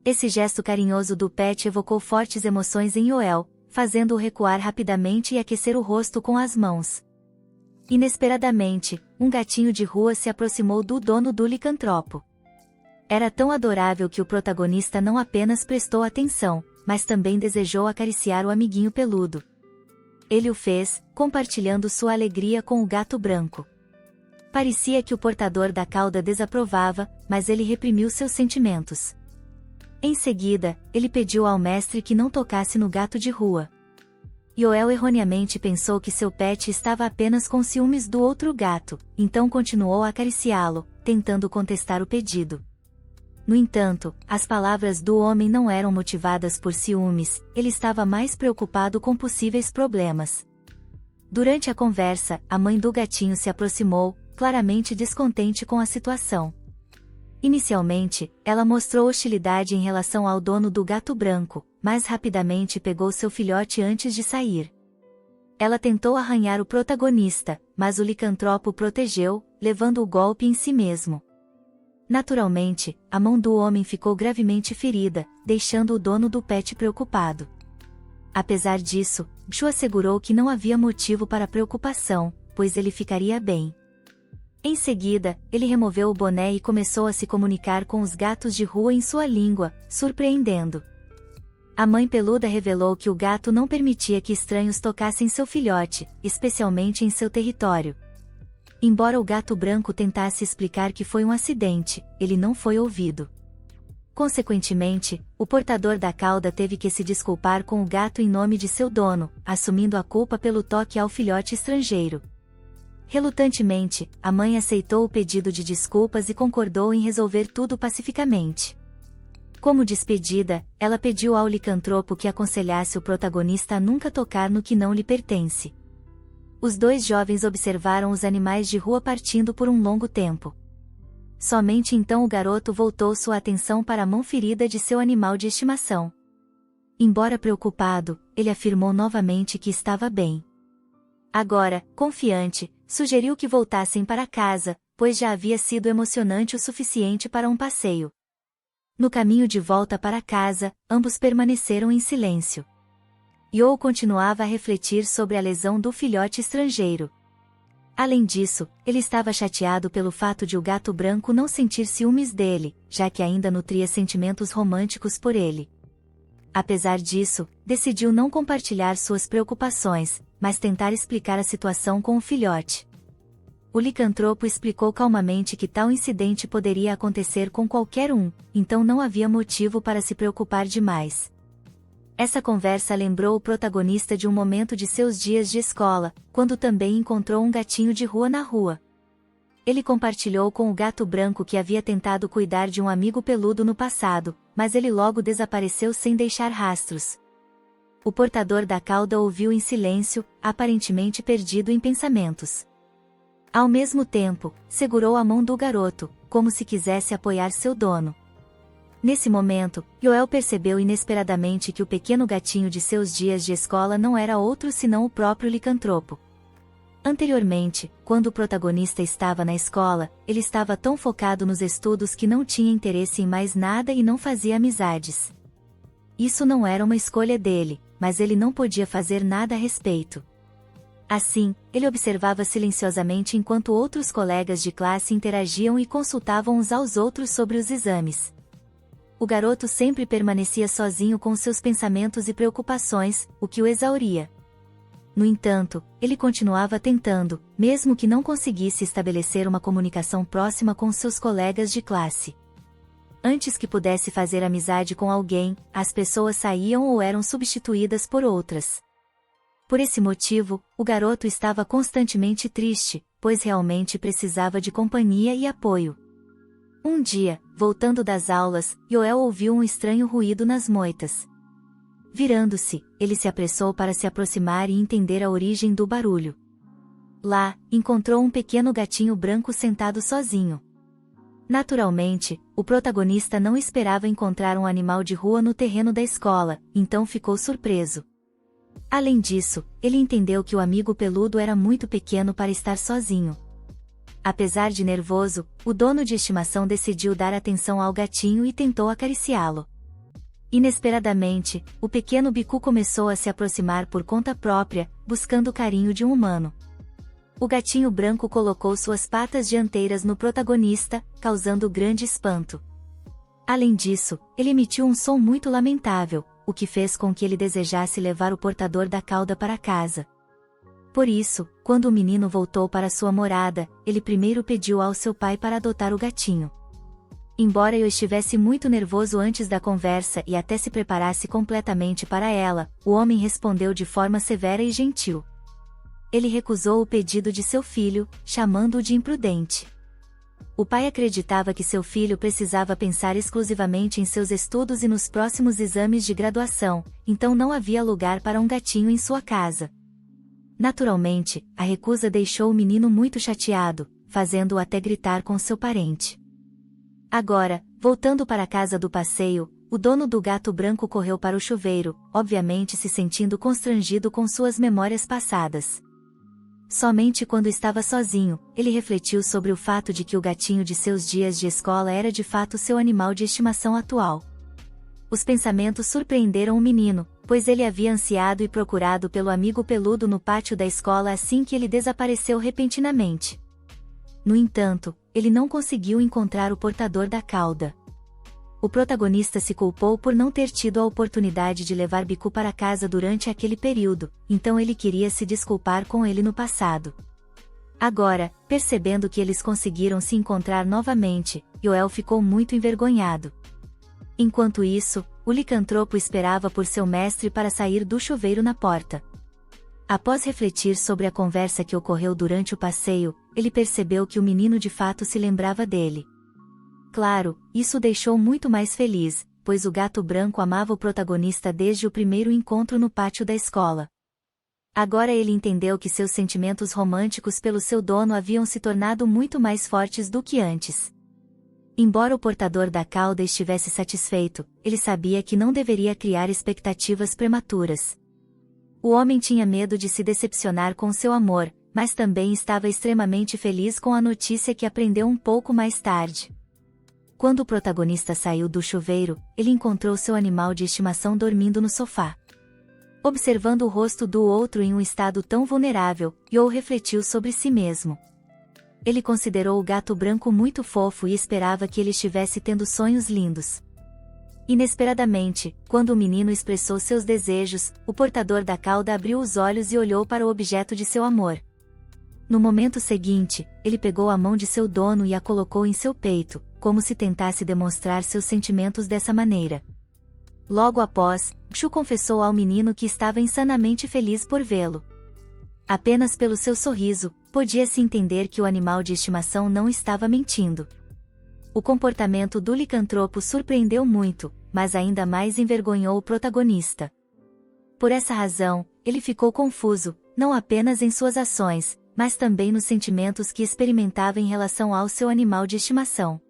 Esse gesto carinhoso do pet evocou fortes emoções em Yoel, fazendo-o recuar rapidamente e aquecer o rosto com as mãos. Inesperadamente, um gatinho de rua se aproximou do dono do licantropo. Era tão adorável que o protagonista não apenas prestou atenção, mas também desejou acariciar o amiguinho peludo. Ele o fez, compartilhando sua alegria com o gato branco. Parecia que o portador da cauda desaprovava, mas ele reprimiu seus sentimentos. Em seguida, ele pediu ao mestre que não tocasse no gato de rua. Yoel erroneamente pensou que seu pet estava apenas com ciúmes do outro gato, então continuou a acariciá-lo, tentando contestar o pedido. No entanto, as palavras do homem não eram motivadas por ciúmes, ele estava mais preocupado com possíveis problemas. Durante a conversa, a mãe do gatinho se aproximou, claramente descontente com a situação. Inicialmente, ela mostrou hostilidade em relação ao dono do gato branco, mas rapidamente pegou seu filhote antes de sair. Ela tentou arranhar o protagonista, mas o licantropo o protegeu, levando o golpe em si mesmo. Naturalmente, a mão do homem ficou gravemente ferida, deixando o dono do pet preocupado. Apesar disso, Chu assegurou que não havia motivo para preocupação, pois ele ficaria bem. Em seguida, ele removeu o boné e começou a se comunicar com os gatos de rua em sua língua, surpreendendo. A mãe peluda revelou que o gato não permitia que estranhos tocassem seu filhote, especialmente em seu território. Embora o gato branco tentasse explicar que foi um acidente, ele não foi ouvido. Consequentemente, o portador da cauda teve que se desculpar com o gato em nome de seu dono, assumindo a culpa pelo toque ao filhote estrangeiro. Relutantemente, a mãe aceitou o pedido de desculpas e concordou em resolver tudo pacificamente. Como despedida, ela pediu ao licantropo que aconselhasse o protagonista a nunca tocar no que não lhe pertence. Os dois jovens observaram os animais de rua partindo por um longo tempo. Somente então o garoto voltou sua atenção para a mão ferida de seu animal de estimação. Embora preocupado, ele afirmou novamente que estava bem. Agora, confiante, sugeriu que voltassem para casa, pois já havia sido emocionante o suficiente para um passeio. No caminho de volta para casa, ambos permaneceram em silêncio. Yo continuava a refletir sobre a lesão do filhote estrangeiro. Além disso, ele estava chateado pelo fato de o gato branco não sentir ciúmes dele, já que ainda nutria sentimentos românticos por ele. Apesar disso, decidiu não compartilhar suas preocupações, mas tentar explicar a situação com o filhote. O licantropo explicou calmamente que tal incidente poderia acontecer com qualquer um, então não havia motivo para se preocupar demais. Essa conversa lembrou o protagonista de um momento de seus dias de escola, quando também encontrou um gatinho de rua na rua. Ele compartilhou com o gato branco que havia tentado cuidar de um amigo peludo no passado, mas ele logo desapareceu sem deixar rastros. O portador da cauda ouviu em silêncio, aparentemente perdido em pensamentos. Ao mesmo tempo, segurou a mão do garoto, como se quisesse apoiar seu dono. Nesse momento, Yoel percebeu inesperadamente que o pequeno gatinho de seus dias de escola não era outro senão o próprio licantropo. Anteriormente, quando o protagonista estava na escola, ele estava tão focado nos estudos que não tinha interesse em mais nada e não fazia amizades. Isso não era uma escolha dele, mas ele não podia fazer nada a respeito. Assim, ele observava silenciosamente enquanto outros colegas de classe interagiam e consultavam uns aos outros sobre os exames. O garoto sempre permanecia sozinho com seus pensamentos e preocupações, o que o exauria. No entanto, ele continuava tentando, mesmo que não conseguisse estabelecer uma comunicação próxima com seus colegas de classe. Antes que pudesse fazer amizade com alguém, as pessoas saíam ou eram substituídas por outras. Por esse motivo, o garoto estava constantemente triste, pois realmente precisava de companhia e apoio. Um dia, voltando das aulas, Yoel ouviu um estranho ruído nas moitas. Virando-se, ele se apressou para se aproximar e entender a origem do barulho. Lá, encontrou um pequeno gatinho branco sentado sozinho. Naturalmente, o protagonista não esperava encontrar um animal de rua no terreno da escola, então ficou surpreso. Além disso, ele entendeu que o amigo peludo era muito pequeno para estar sozinho. Apesar de nervoso, o dono de estimação decidiu dar atenção ao gatinho e tentou acariciá-lo. Inesperadamente, o pequeno bicu começou a se aproximar por conta própria, buscando o carinho de um humano. O gatinho branco colocou suas patas dianteiras no protagonista, causando grande espanto. Além disso, ele emitiu um som muito lamentável, o que fez com que ele desejasse levar o portador da cauda para casa. Por isso, quando o menino voltou para sua morada, ele primeiro pediu ao seu pai para adotar o gatinho. Embora eu estivesse muito nervoso antes da conversa e até se preparasse completamente para ela, o homem respondeu de forma severa e gentil. Ele recusou o pedido de seu filho, chamando-o de imprudente. O pai acreditava que seu filho precisava pensar exclusivamente em seus estudos e nos próximos exames de graduação, então não havia lugar para um gatinho em sua casa. Naturalmente, a recusa deixou o menino muito chateado, fazendo-o até gritar com seu parente. Agora, voltando para a casa do passeio, o dono do gato branco correu para o chuveiro, obviamente se sentindo constrangido com suas memórias passadas. Somente quando estava sozinho, ele refletiu sobre o fato de que o gatinho de seus dias de escola era de fato seu animal de estimação atual. Os pensamentos surpreenderam o menino, pois ele havia ansiado e procurado pelo amigo peludo no pátio da escola assim que ele desapareceu repentinamente. No entanto, ele não conseguiu encontrar o portador da cauda. O protagonista se culpou por não ter tido a oportunidade de levar Biku para casa durante aquele período, então ele queria se desculpar com ele no passado. Agora, percebendo que eles conseguiram se encontrar novamente, Yoel ficou muito envergonhado. Enquanto isso, o licantropo esperava por seu mestre para sair do chuveiro na porta. Após refletir sobre a conversa que ocorreu durante o passeio, ele percebeu que o menino de fato se lembrava dele. Claro, isso o deixou muito mais feliz, pois o gato branco amava o protagonista desde o primeiro encontro no pátio da escola. Agora ele entendeu que seus sentimentos românticos pelo seu dono haviam se tornado muito mais fortes do que antes. Embora o portador da cauda estivesse satisfeito, ele sabia que não deveria criar expectativas prematuras. O homem tinha medo de se decepcionar com seu amor, mas também estava extremamente feliz com a notícia que aprendeu um pouco mais tarde. Quando o protagonista saiu do chuveiro, ele encontrou seu animal de estimação dormindo no sofá. Observando o rosto do outro em um estado tão vulnerável, Yo refletiu sobre si mesmo. Ele considerou o gato branco muito fofo e esperava que ele estivesse tendo sonhos lindos. Inesperadamente, quando o menino expressou seus desejos, o portador da cauda abriu os olhos e olhou para o objeto de seu amor. No momento seguinte, ele pegou a mão de seu dono e a colocou em seu peito, como se tentasse demonstrar seus sentimentos dessa maneira. Logo após, Bchu confessou ao menino que estava insanamente feliz por vê-lo. Apenas pelo seu sorriso, podia-se entender que o animal de estimação não estava mentindo. O comportamento do licantropo surpreendeu muito, mas ainda mais envergonhou o protagonista. Por essa razão, ele ficou confuso, não apenas em suas ações, mas também nos sentimentos que experimentava em relação ao seu animal de estimação.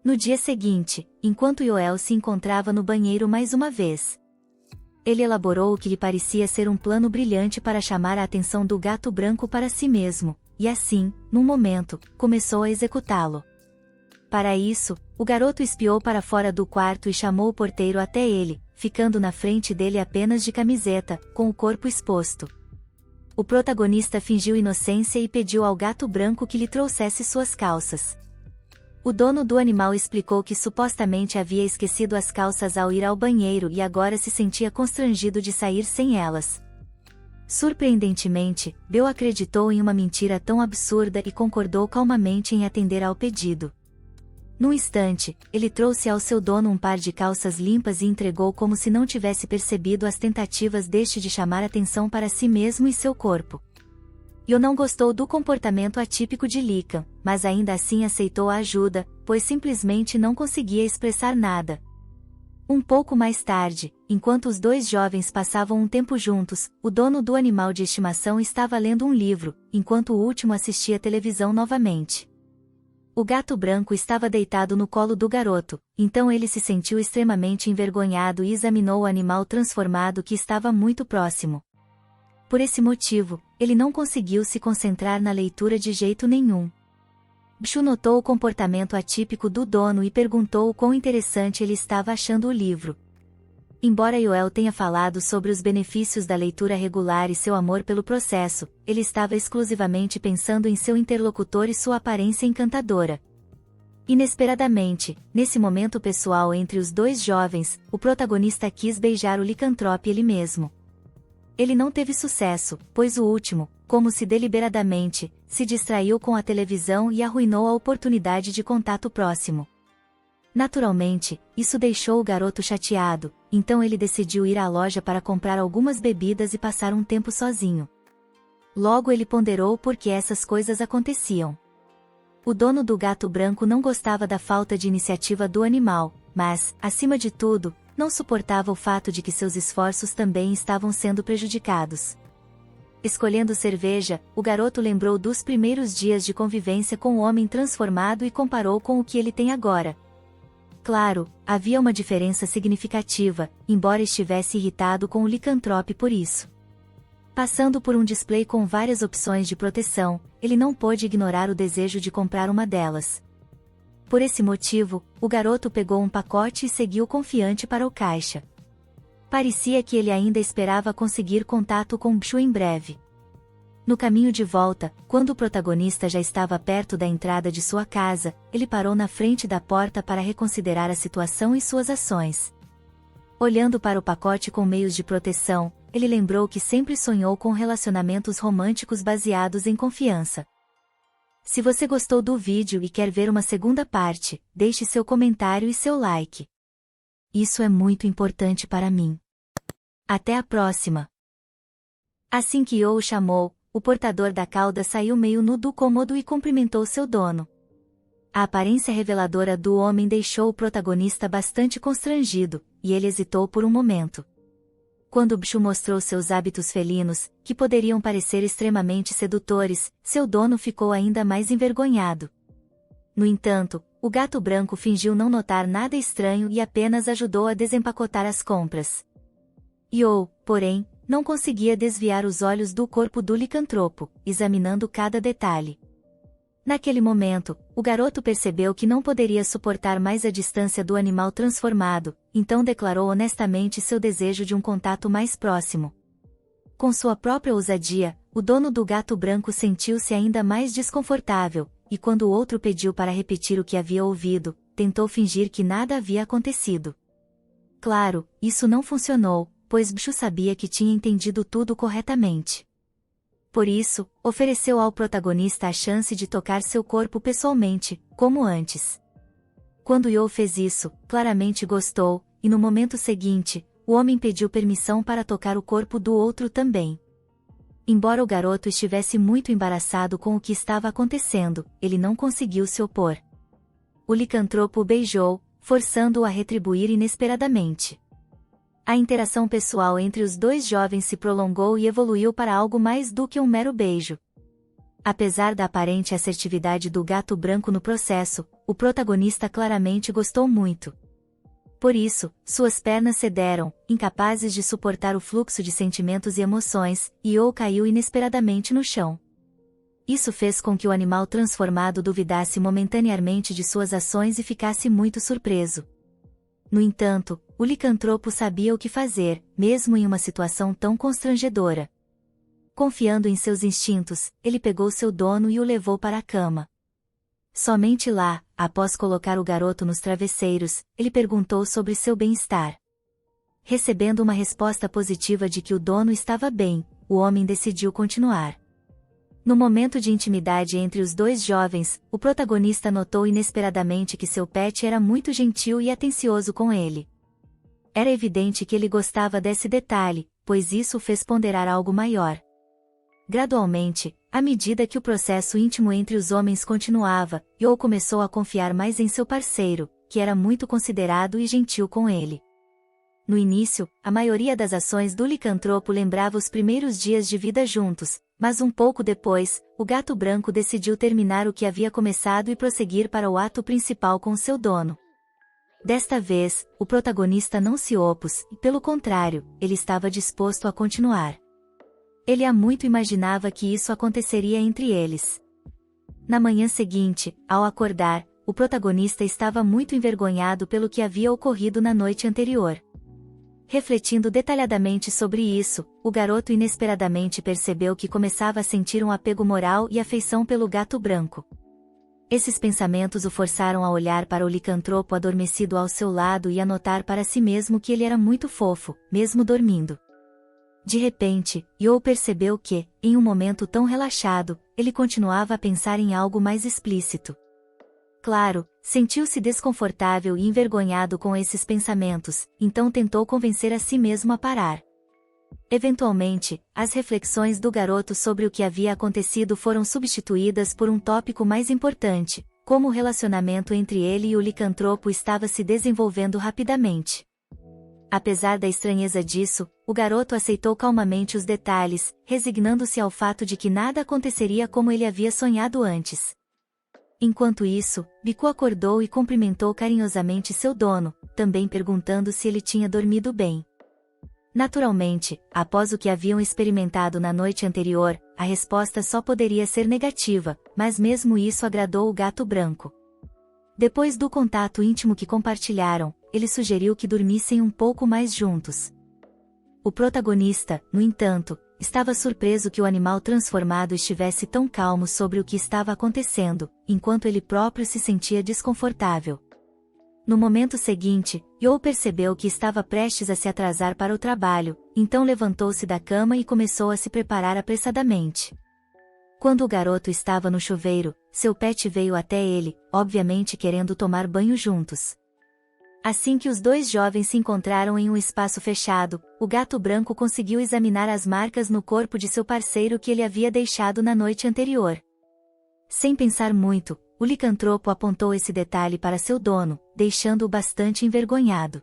No dia seguinte, enquanto Yoel se encontrava no banheiro mais uma vez, ele elaborou o que lhe parecia ser um plano brilhante para chamar a atenção do gato branco para si mesmo, e assim, num momento, começou a executá-lo. Para isso, o garoto espiou para fora do quarto e chamou o porteiro até ele, ficando na frente dele apenas de camiseta, com o corpo exposto. O protagonista fingiu inocência e pediu ao gato branco que lhe trouxesse suas calças. O dono do animal explicou que supostamente havia esquecido as calças ao ir ao banheiro e agora se sentia constrangido de sair sem elas. Surpreendentemente, Bill acreditou em uma mentira tão absurda e concordou calmamente em atender ao pedido. Num instante, ele trouxe ao seu dono um par de calças limpas e entregou como se não tivesse percebido as tentativas deste de chamar atenção para si mesmo e seu corpo. Yo não gostou do comportamento atípico de Lican, mas ainda assim aceitou a ajuda, pois simplesmente não conseguia expressar nada. Um pouco mais tarde, enquanto os dois jovens passavam um tempo juntos, o dono do animal de estimação estava lendo um livro, enquanto o último assistia televisão novamente. O gato branco estava deitado no colo do garoto, então ele se sentiu extremamente envergonhado e examinou o animal transformado que estava muito próximo. Por esse motivo, ele não conseguiu se concentrar na leitura de jeito nenhum. Bchu notou o comportamento atípico do dono e perguntou o quão interessante ele estava achando o livro. Embora Yoel tenha falado sobre os benefícios da leitura regular e seu amor pelo processo, ele estava exclusivamente pensando em seu interlocutor e sua aparência encantadora. Inesperadamente, nesse momento pessoal entre os dois jovens, o protagonista quis beijar o licantrope ele mesmo. Ele não teve sucesso, pois o último, como se deliberadamente, se distraiu com a televisão e arruinou a oportunidade de contato próximo. Naturalmente, isso deixou o garoto chateado, então ele decidiu ir à loja para comprar algumas bebidas e passar um tempo sozinho. Logo ele ponderou por que essas coisas aconteciam. O dono do gato branco não gostava da falta de iniciativa do animal, mas, acima de tudo, não suportava o fato de que seus esforços também estavam sendo prejudicados. Escolhendo cerveja, o garoto lembrou dos primeiros dias de convivência com o homem transformado e comparou com o que ele tem agora. Claro, havia uma diferença significativa, embora estivesse irritado com o licantrope por isso. Passando por um display com várias opções de proteção, ele não pôde ignorar o desejo de comprar uma delas. Por esse motivo, o garoto pegou um pacote e seguiu confiante para o caixa. Parecia que ele ainda esperava conseguir contato com Bchu em breve. No caminho de volta, quando o protagonista já estava perto da entrada de sua casa, ele parou na frente da porta para reconsiderar a situação e suas ações. Olhando para o pacote com meios de proteção, ele lembrou que sempre sonhou com relacionamentos românticos baseados em confiança. Se você gostou do vídeo e quer ver uma segunda parte, deixe seu comentário e seu like. Isso é muito importante para mim. Até a próxima! Assim que Yo o chamou, o portador da cauda saiu meio nu do cômodo e cumprimentou seu dono. A aparência reveladora do homem deixou o protagonista bastante constrangido, e ele hesitou por um momento. Quando Bchu mostrou seus hábitos felinos, que poderiam parecer extremamente sedutores, seu dono ficou ainda mais envergonhado. No entanto, o gato branco fingiu não notar nada estranho e apenas ajudou a desempacotar as compras. Yo, porém, não conseguia desviar os olhos do corpo do licantropo, examinando cada detalhe. Naquele momento, o garoto percebeu que não poderia suportar mais a distância do animal transformado, então declarou honestamente seu desejo de um contato mais próximo. Com sua própria ousadia, o dono do gato branco sentiu-se ainda mais desconfortável, e quando o outro pediu para repetir o que havia ouvido, tentou fingir que nada havia acontecido. Claro, isso não funcionou, pois Bchu sabia que tinha entendido tudo corretamente. Por isso, ofereceu ao protagonista a chance de tocar seu corpo pessoalmente, como antes. Quando Youo fez isso, claramente gostou, e no momento seguinte, o homem pediu permissão para tocar o corpo do outro também. Embora o garoto estivesse muito embaraçado com o que estava acontecendo, ele não conseguiu se opor. O licantropo o beijou, forçando-o a retribuir inesperadamente. A interação pessoal entre os dois jovens se prolongou e evoluiu para algo mais do que um mero beijo. Apesar da aparente assertividade do gato branco no processo, o protagonista claramente gostou muito. Por isso, suas pernas cederam, incapazes de suportar o fluxo de sentimentos e emoções, e Youo caiu inesperadamente no chão. Isso fez com que o animal transformado duvidasse momentaneamente de suas ações e ficasse muito surpreso. No entanto, o licantropo sabia o que fazer, mesmo em uma situação tão constrangedora. Confiando em seus instintos, ele pegou seu dono e o levou para a cama. Somente lá, após colocar o garoto nos travesseiros, ele perguntou sobre seu bem-estar. Recebendo uma resposta positiva de que o dono estava bem, o homem decidiu continuar. No momento de intimidade entre os dois jovens, o protagonista notou inesperadamente que seu pet era muito gentil e atencioso com ele. Era evidente que ele gostava desse detalhe, pois isso o fez ponderar algo maior. Gradualmente, à medida que o processo íntimo entre os homens continuava, Youo começou a confiar mais em seu parceiro, que era muito considerado e gentil com ele. No início, a maioria das ações do licantropo lembrava os primeiros dias de vida juntos, mas um pouco depois, o gato branco decidiu terminar o que havia começado e prosseguir para o ato principal com seu dono. Desta vez, o protagonista não se opôs, e pelo contrário, ele estava disposto a continuar. Ele há muito imaginava que isso aconteceria entre eles. Na manhã seguinte, ao acordar, o protagonista estava muito envergonhado pelo que havia ocorrido na noite anterior. Refletindo detalhadamente sobre isso, o garoto inesperadamente percebeu que começava a sentir um apego moral e afeição pelo gato branco. Esses pensamentos o forçaram a olhar para o licantropo adormecido ao seu lado e a notar para si mesmo que ele era muito fofo, mesmo dormindo. De repente, Youo percebeu que, em um momento tão relaxado, ele continuava a pensar em algo mais explícito. Claro, sentiu-se desconfortável e envergonhado com esses pensamentos, então tentou convencer a si mesmo a parar. Eventualmente, as reflexões do garoto sobre o que havia acontecido foram substituídas por um tópico mais importante, como o relacionamento entre ele e o licantropo estava se desenvolvendo rapidamente. Apesar da estranheza disso, o garoto aceitou calmamente os detalhes, resignando-se ao fato de que nada aconteceria como ele havia sonhado antes. Enquanto isso, Biku acordou e cumprimentou carinhosamente seu dono, também perguntando se ele tinha dormido bem. Naturalmente, após o que haviam experimentado na noite anterior, a resposta só poderia ser negativa, mas mesmo isso agradou o gato branco. Depois do contato íntimo que compartilharam, ele sugeriu que dormissem um pouco mais juntos. O protagonista, no entanto, estava surpreso que o animal transformado estivesse tão calmo sobre o que estava acontecendo, enquanto ele próprio se sentia desconfortável. No momento seguinte, Youo percebeu que estava prestes a se atrasar para o trabalho, então levantou-se da cama e começou a se preparar apressadamente. Quando o garoto estava no chuveiro, seu pet veio até ele, obviamente querendo tomar banho juntos. Assim que os dois jovens se encontraram em um espaço fechado, o gato branco conseguiu examinar as marcas no corpo de seu parceiro que ele havia deixado na noite anterior. Sem pensar muito, o licantropo apontou esse detalhe para seu dono, deixando-o bastante envergonhado.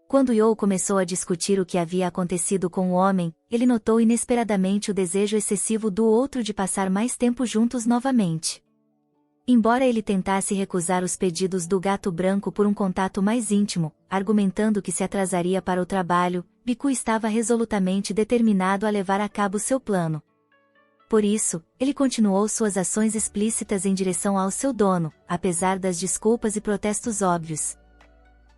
Quando Youo começou a discutir o que havia acontecido com o homem, ele notou inesperadamente o desejo excessivo do outro de passar mais tempo juntos novamente. Embora ele tentasse recusar os pedidos do gato branco por um contato mais íntimo, argumentando que se atrasaria para o trabalho, Biku estava resolutamente determinado a levar a cabo seu plano. Por isso, ele continuou suas ações explícitas em direção ao seu dono, apesar das desculpas e protestos óbvios.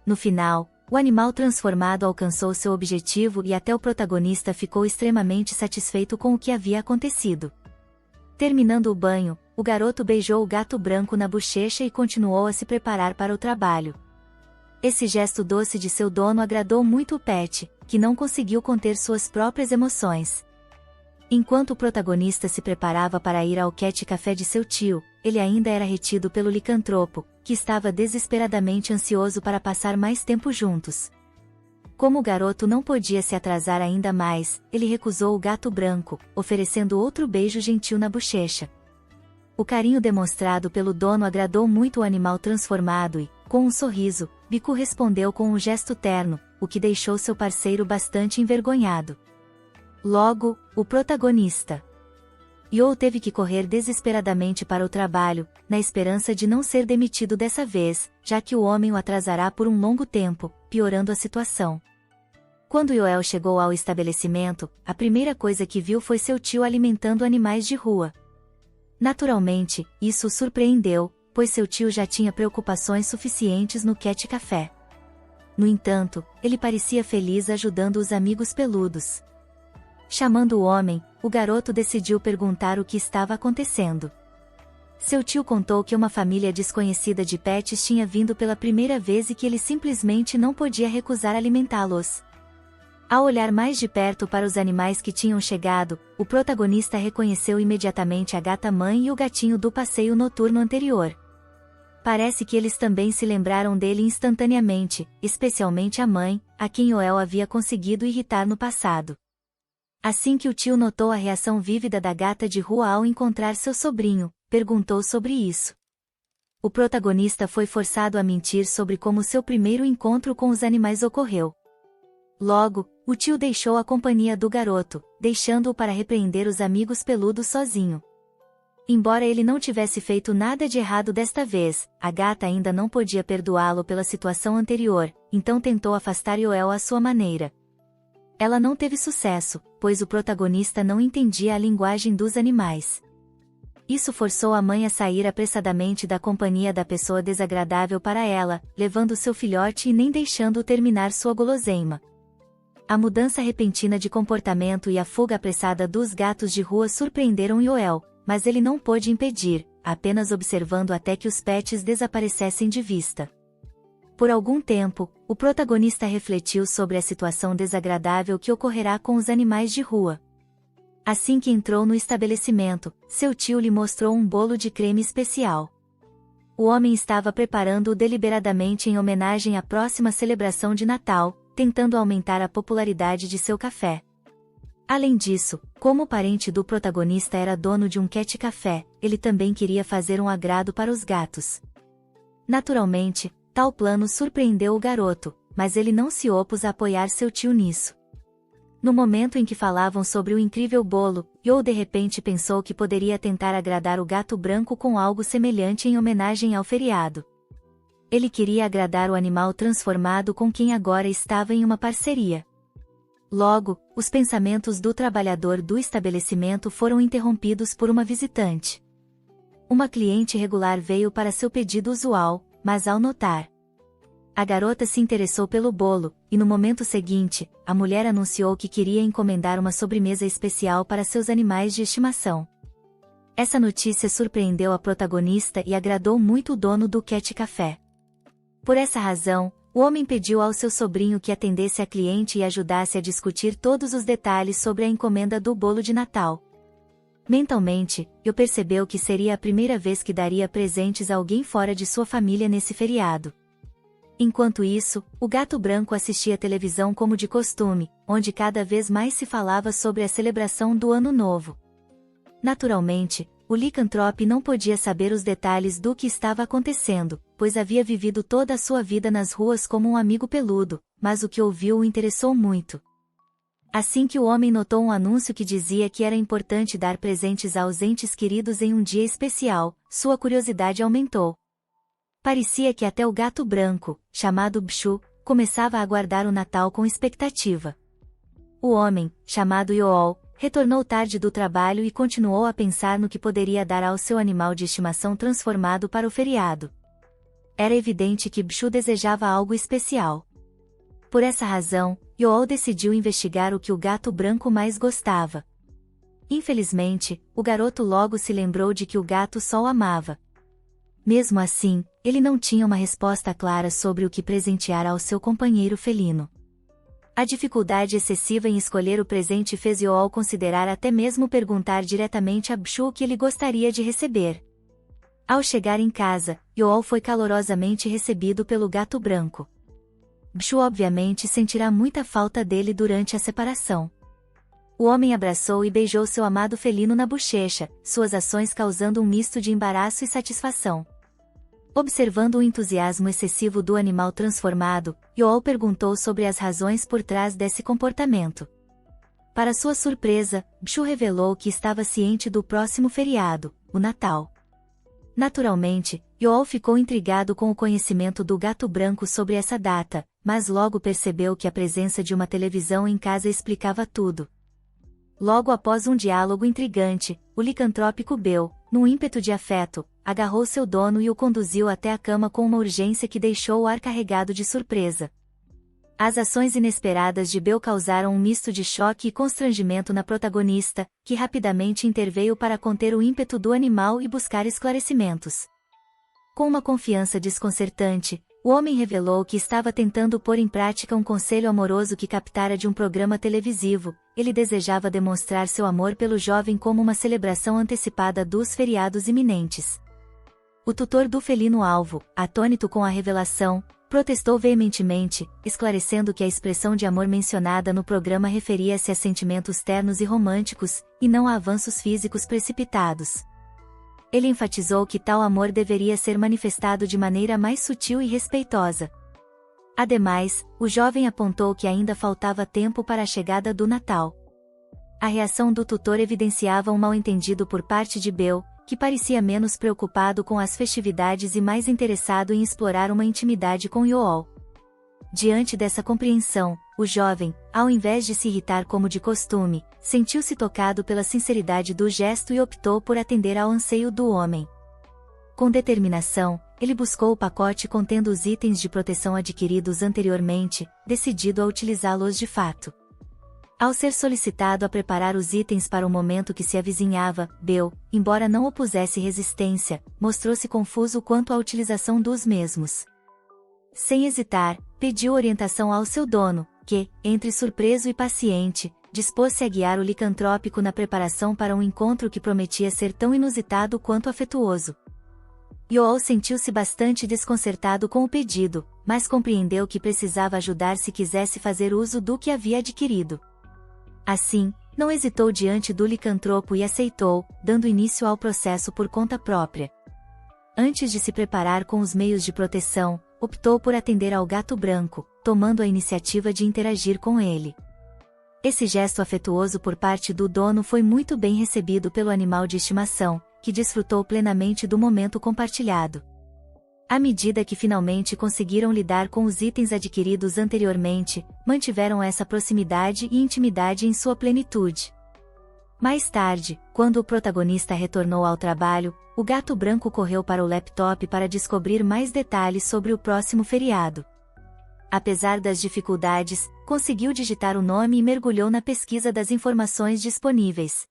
No final, o animal transformado alcançou seu objetivo e até o protagonista ficou extremamente satisfeito com o que havia acontecido. Terminando o banho, o garoto beijou o gato branco na bochecha e continuou a se preparar para o trabalho. Esse gesto doce de seu dono agradou muito o pet, que não conseguiu conter suas próprias emoções. Enquanto o protagonista se preparava para ir ao cat café de seu tio, ele ainda era retido pelo licantropo, que estava desesperadamente ansioso para passar mais tempo juntos. Como o garoto não podia se atrasar ainda mais, ele recusou o gato branco, oferecendo outro beijo gentil na bochecha. O carinho demonstrado pelo dono agradou muito o animal transformado e, com um sorriso, Biku respondeu com um gesto terno, o que deixou seu parceiro bastante envergonhado. Logo, o protagonista Youo teve que correr desesperadamente para o trabalho, na esperança de não ser demitido dessa vez, já que o homem o atrasará por um longo tempo, piorando a situação. Quando Yoel chegou ao estabelecimento, a primeira coisa que viu foi seu tio alimentando animais de rua. Naturalmente, isso o surpreendeu, pois seu tio já tinha preocupações suficientes no cat café. No entanto, ele parecia feliz ajudando os amigos peludos. Chamando o homem, o garoto decidiu perguntar o que estava acontecendo. Seu tio contou que uma família desconhecida de pets tinha vindo pela primeira vez e que ele simplesmente não podia recusar alimentá-los. Ao olhar mais de perto para os animais que tinham chegado, o protagonista reconheceu imediatamente a gata-mãe e o gatinho do passeio noturno anterior. Parece que eles também se lembraram dele instantaneamente, especialmente a mãe, a quem Yoel havia conseguido irritar no passado. Assim que o tio notou a reação vívida da gata de rua ao encontrar seu sobrinho, perguntou sobre isso. O protagonista foi forçado a mentir sobre como seu primeiro encontro com os animais ocorreu. Logo, o tio deixou a companhia do garoto, deixando-o para repreender os amigos peludos sozinho. Embora ele não tivesse feito nada de errado desta vez, a gata ainda não podia perdoá-lo pela situação anterior, então tentou afastar Yoel à sua maneira. Ela não teve sucesso, pois o protagonista não entendia a linguagem dos animais. Isso forçou a mãe a sair apressadamente da companhia da pessoa desagradável para ela, levando seu filhote e nem deixando-o terminar sua guloseima. A mudança repentina de comportamento e a fuga apressada dos gatos de rua surpreenderam Yoel, mas ele não pôde impedir, apenas observando até que os pets desaparecessem de vista. Por algum tempo, o protagonista refletiu sobre a situação desagradável que ocorrerá com os animais de rua. Assim que entrou no estabelecimento, seu tio lhe mostrou um bolo de creme especial. O homem estava preparando-o deliberadamente em homenagem à próxima celebração de Natal, tentando aumentar a popularidade de seu café. Além disso, como o parente do protagonista era dono de um cat café, ele também queria fazer um agrado para os gatos. Naturalmente, tal plano surpreendeu o garoto, mas ele não se opôs a apoiar seu tio nisso. No momento em que falavam sobre o incrível bolo, Youo de repente pensou que poderia tentar agradar o gato branco com algo semelhante em homenagem ao feriado. Ele queria agradar o animal transformado com quem agora estava em uma parceria. Logo, os pensamentos do trabalhador do estabelecimento foram interrompidos por uma visitante. Uma cliente regular veio para seu pedido usual, mas ao notar a garota se interessou pelo bolo, e no momento seguinte, a mulher anunciou que queria encomendar uma sobremesa especial para seus animais de estimação. Essa notícia surpreendeu a protagonista e agradou muito o dono do cat café. Por essa razão, o homem pediu ao seu sobrinho que atendesse a cliente e ajudasse a discutir todos os detalhes sobre a encomenda do bolo de Natal. Mentalmente, eu percebeu que seria a primeira vez que daria presentes a alguém fora de sua família nesse feriado. Enquanto isso, o gato branco assistia televisão como de costume, onde cada vez mais se falava sobre a celebração do Ano Novo. Naturalmente, o licantrope não podia saber os detalhes do que estava acontecendo, pois havia vivido toda a sua vida nas ruas como um amigo peludo, mas o que ouviu o interessou muito. Assim que o homem notou um anúncio que dizia que era importante dar presentes aos entes queridos em um dia especial, sua curiosidade aumentou. Parecia que até o gato branco, chamado Bchu, começava a aguardar o Natal com expectativa. O homem, chamado Yool, Retornou tarde do trabalho e continuou a pensar no que poderia dar ao seu animal de estimação transformado para o feriado. Era evidente que Bchu desejava algo especial. Por essa razão, Yool decidiu investigar o que o gato branco mais gostava. Infelizmente, o garoto logo se lembrou de que o gato só o amava. Mesmo assim, ele não tinha uma resposta clara sobre o que presentear ao seu companheiro felino. A dificuldade excessiva em escolher o presente fez Yool considerar até mesmo perguntar diretamente a Bchu o que ele gostaria de receber. Ao chegar em casa, Yool foi calorosamente recebido pelo gato branco. Bchu obviamente sentirá muita falta dele durante a separação. O homem abraçou e beijou seu amado felino na bochecha, suas ações causando um misto de embaraço e satisfação. Observando o entusiasmo excessivo do animal transformado, Yool perguntou sobre as razões por trás desse comportamento. Para sua surpresa, Bchu revelou que estava ciente do próximo feriado, o Natal. Naturalmente, Yool ficou intrigado com o conhecimento do gato branco sobre essa data, mas logo percebeu que a presença de uma televisão em casa explicava tudo. Logo após um diálogo intrigante, o licantrópico Bill, num ímpeto de afeto, agarrou seu dono e o conduziu até a cama com uma urgência que deixou o ar carregado de surpresa. As ações inesperadas de Bill causaram um misto de choque e constrangimento na protagonista, que rapidamente interveio para conter o ímpeto do animal e buscar esclarecimentos. Com uma confiança desconcertante, o homem revelou que estava tentando pôr em prática um conselho amoroso que captara de um programa televisivo. Ele desejava demonstrar seu amor pelo jovem como uma celebração antecipada dos feriados iminentes. O tutor do felino-alvo, atônito com a revelação, protestou veementemente, esclarecendo que a expressão de amor mencionada no programa referia-se a sentimentos ternos e românticos, e não a avanços físicos precipitados. Ele enfatizou que tal amor deveria ser manifestado de maneira mais sutil e respeitosa. Ademais, o jovem apontou que ainda faltava tempo para a chegada do Natal. A reação do tutor evidenciava um mal-entendido por parte de Bill, que parecia menos preocupado com as festividades e mais interessado em explorar uma intimidade com Yool. Diante dessa compreensão, o jovem, ao invés de se irritar como de costume, sentiu-se tocado pela sinceridade do gesto e optou por atender ao anseio do homem. Com determinação, ele buscou o pacote contendo os itens de proteção adquiridos anteriormente, decidido a utilizá-los de fato. Ao ser solicitado a preparar os itens para o momento que se avizinhava, Bill, embora não opusesse resistência, mostrou-se confuso quanto à utilização dos mesmos. Sem hesitar, pediu orientação ao seu dono, que, entre surpreso e paciente, dispôs-se a guiar o licantrópico na preparação para um encontro que prometia ser tão inusitado quanto afetuoso. Yool sentiu-se bastante desconcertado com o pedido, mas compreendeu que precisava ajudar se quisesse fazer uso do que havia adquirido. Assim, não hesitou diante do licantropo e aceitou, dando início ao processo por conta própria. Antes de se preparar com os meios de proteção, optou por atender ao gato branco, tomando a iniciativa de interagir com ele. Esse gesto afetuoso por parte do dono foi muito bem recebido pelo animal de estimação, que desfrutou plenamente do momento compartilhado. À medida que finalmente conseguiram lidar com os itens adquiridos anteriormente, mantiveram essa proximidade e intimidade em sua plenitude. Mais tarde, quando o protagonista retornou ao trabalho, o gato branco correu para o laptop para descobrir mais detalhes sobre o próximo feriado. Apesar das dificuldades, conseguiu digitar o nome e mergulhou na pesquisa das informações disponíveis.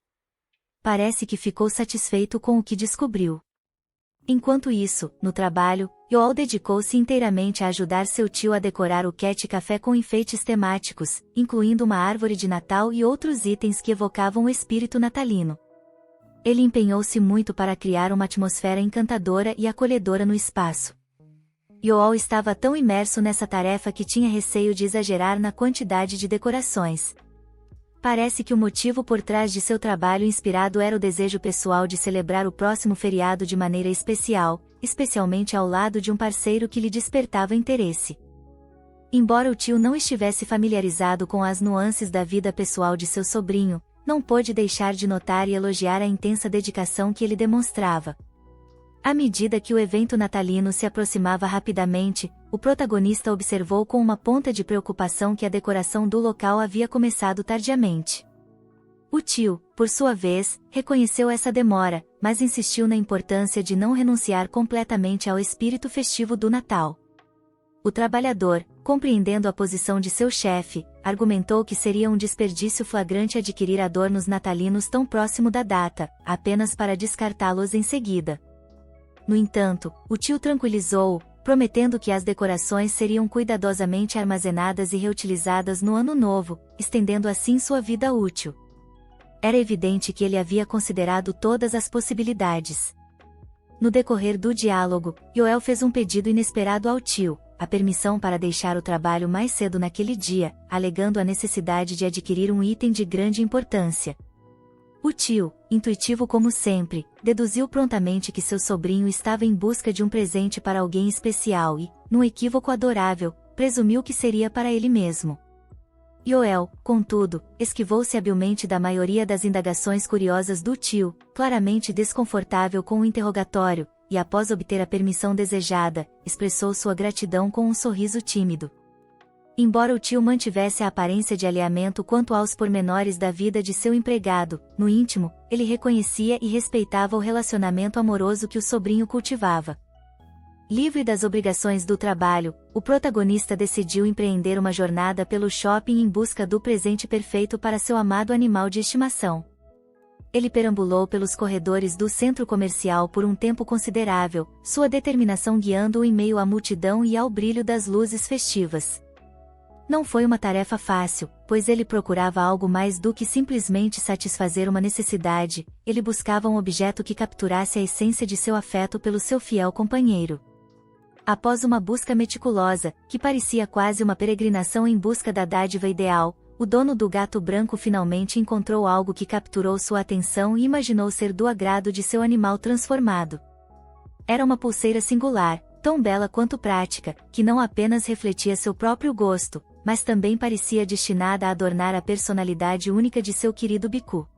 Parece que ficou satisfeito com o que descobriu. Enquanto isso, no trabalho, Yool dedicou-se inteiramente a ajudar seu tio a decorar o Cat Café com enfeites temáticos, incluindo uma árvore de Natal e outros itens que evocavam o espírito natalino. Ele empenhou-se muito para criar uma atmosfera encantadora e acolhedora no espaço. Yool estava tão imerso nessa tarefa que tinha receio de exagerar na quantidade de decorações. Parece que o motivo por trás de seu trabalho inspirado era o desejo pessoal de celebrar o próximo feriado de maneira especial, especialmente ao lado de um parceiro que lhe despertava interesse. Embora o tio não estivesse familiarizado com as nuances da vida pessoal de seu sobrinho, não pôde deixar de notar e elogiar a intensa dedicação que ele demonstrava. À medida que o evento natalino se aproximava rapidamente, o protagonista observou com uma ponta de preocupação que a decoração do local havia começado tardiamente. O tio, por sua vez, reconheceu essa demora, mas insistiu na importância de não renunciar completamente ao espírito festivo do Natal. O trabalhador, compreendendo a posição de seu chefe, argumentou que seria um desperdício flagrante adquirir adornos natalinos tão próximo da data, apenas para descartá-los em seguida. No entanto, o tio tranquilizou-o, prometendo que as decorações seriam cuidadosamente armazenadas e reutilizadas no ano novo, estendendo assim sua vida útil. Era evidente que ele havia considerado todas as possibilidades. No decorrer do diálogo, Yoel fez um pedido inesperado ao tio, a permissão para deixar o trabalho mais cedo naquele dia, alegando a necessidade de adquirir um item de grande importância. O tio, intuitivo como sempre, deduziu prontamente que seu sobrinho estava em busca de um presente para alguém especial e, num equívoco adorável, presumiu que seria para ele mesmo. Yoel, contudo, esquivou-se habilmente da maioria das indagações curiosas do tio, claramente desconfortável com o interrogatório, e após obter a permissão desejada, expressou sua gratidão com um sorriso tímido. Embora o tio mantivesse a aparência de alheamento quanto aos pormenores da vida de seu empregado, no íntimo, ele reconhecia e respeitava o relacionamento amoroso que o sobrinho cultivava. Livre das obrigações do trabalho, o protagonista decidiu empreender uma jornada pelo shopping em busca do presente perfeito para seu amado animal de estimação. Ele perambulou pelos corredores do centro comercial por um tempo considerável, sua determinação guiando-o em meio à multidão e ao brilho das luzes festivas. Não foi uma tarefa fácil, pois ele procurava algo mais do que simplesmente satisfazer uma necessidade, ele buscava um objeto que capturasse a essência de seu afeto pelo seu fiel companheiro. Após uma busca meticulosa, que parecia quase uma peregrinação em busca da dádiva ideal, o dono do gato branco finalmente encontrou algo que capturou sua atenção e imaginou ser do agrado de seu animal transformado. Era uma pulseira singular, tão bela quanto prática, que não apenas refletia seu próprio gosto, mas também parecia destinada a adornar a personalidade única de seu querido Biku.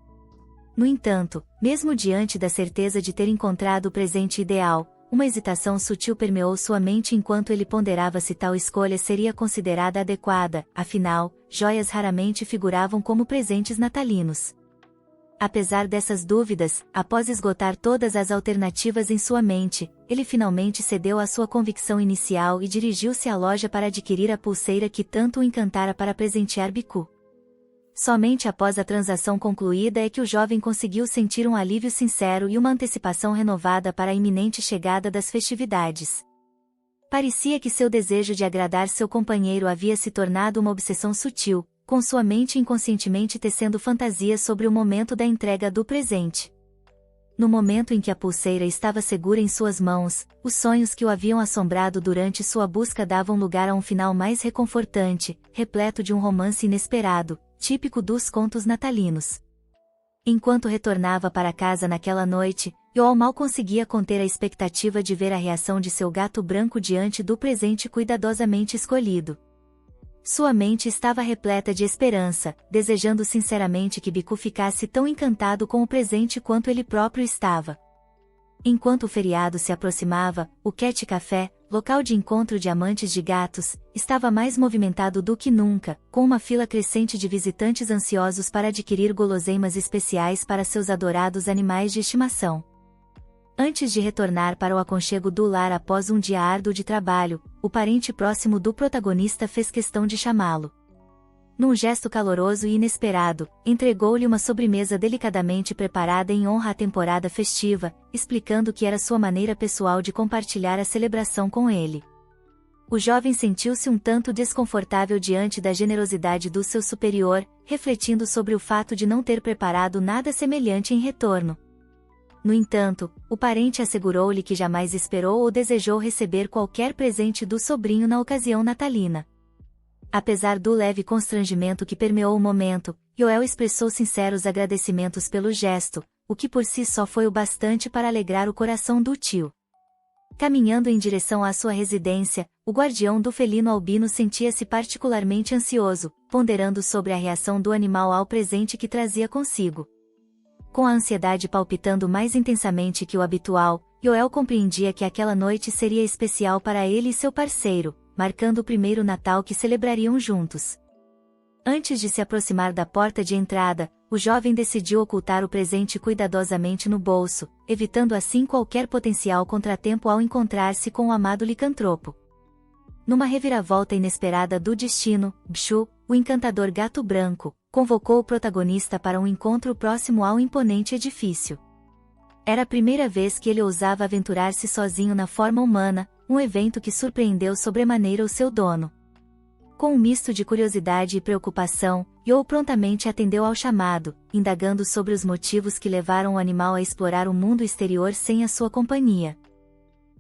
No entanto, mesmo diante da certeza de ter encontrado o presente ideal, uma hesitação sutil permeou sua mente enquanto ele ponderava se tal escolha seria considerada adequada, afinal, joias raramente figuravam como presentes natalinos. Apesar dessas dúvidas, após esgotar todas as alternativas em sua mente, ele finalmente cedeu à sua convicção inicial e dirigiu-se à loja para adquirir a pulseira que tanto o encantara para presentear Biku. Somente após a transação concluída é que o jovem conseguiu sentir um alívio sincero e uma antecipação renovada para a iminente chegada das festividades. Parecia que seu desejo de agradar seu companheiro havia se tornado uma obsessão sutil, com sua mente inconscientemente tecendo fantasias sobre o momento da entrega do presente. No momento em que a pulseira estava segura em suas mãos, os sonhos que o haviam assombrado durante sua busca davam lugar a um final mais reconfortante, repleto de um romance inesperado, típico dos contos natalinos. Enquanto retornava para casa naquela noite, Yoel mal conseguia conter a expectativa de ver a reação de seu gato branco diante do presente cuidadosamente escolhido. Sua mente estava repleta de esperança, desejando sinceramente que Biku ficasse tão encantado com o presente quanto ele próprio estava. Enquanto o feriado se aproximava, o Cat Café, local de encontro de amantes de gatos, estava mais movimentado do que nunca, com uma fila crescente de visitantes ansiosos para adquirir guloseimas especiais para seus adorados animais de estimação. Antes de retornar para o aconchego do lar após um dia árduo de trabalho, o parente próximo do protagonista fez questão de chamá-lo. Num gesto caloroso e inesperado, entregou-lhe uma sobremesa delicadamente preparada em honra à temporada festiva, explicando que era sua maneira pessoal de compartilhar a celebração com ele. O jovem sentiu-se um tanto desconfortável diante da generosidade do seu superior, refletindo sobre o fato de não ter preparado nada semelhante em retorno. No entanto, o parente assegurou-lhe que jamais esperou ou desejou receber qualquer presente do sobrinho na ocasião natalina. Apesar do leve constrangimento que permeou o momento, Yoel expressou sinceros agradecimentos pelo gesto, o que por si só foi o bastante para alegrar o coração do tio. Caminhando em direção à sua residência, o guardião do felino albino sentia-se particularmente ansioso, ponderando sobre a reação do animal ao presente que trazia consigo. Com a ansiedade palpitando mais intensamente que o habitual, Yoel compreendia que aquela noite seria especial para ele e seu parceiro, marcando o primeiro Natal que celebrariam juntos. Antes de se aproximar da porta de entrada, o jovem decidiu ocultar o presente cuidadosamente no bolso, evitando assim qualquer potencial contratempo ao encontrar-se com o amado licantropo. Numa reviravolta inesperada do destino, Bchu, o encantador gato branco, convocou o protagonista para um encontro próximo ao imponente edifício. Era a primeira vez que ele ousava aventurar-se sozinho na forma humana, um evento que surpreendeu sobremaneira o seu dono. Com um misto de curiosidade e preocupação, Youo prontamente atendeu ao chamado, indagando sobre os motivos que levaram o animal a explorar o mundo exterior sem a sua companhia.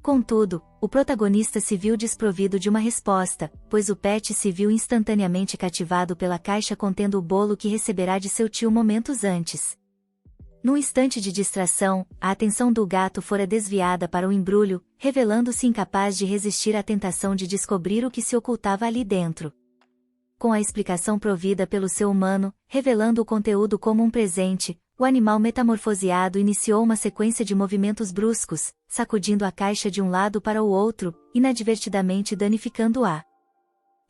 Contudo, o protagonista se viu desprovido de uma resposta, pois o pet se viu instantaneamente cativado pela caixa contendo o bolo que receberá de seu tio momentos antes. Num instante de distração, a atenção do gato fora desviada para o embrulho, revelando-se incapaz de resistir à tentação de descobrir o que se ocultava ali dentro. Com a explicação provida pelo seu humano, revelando o conteúdo como um presente, o animal metamorfoseado iniciou uma sequência de movimentos bruscos, sacudindo a caixa de um lado para o outro, inadvertidamente danificando-a.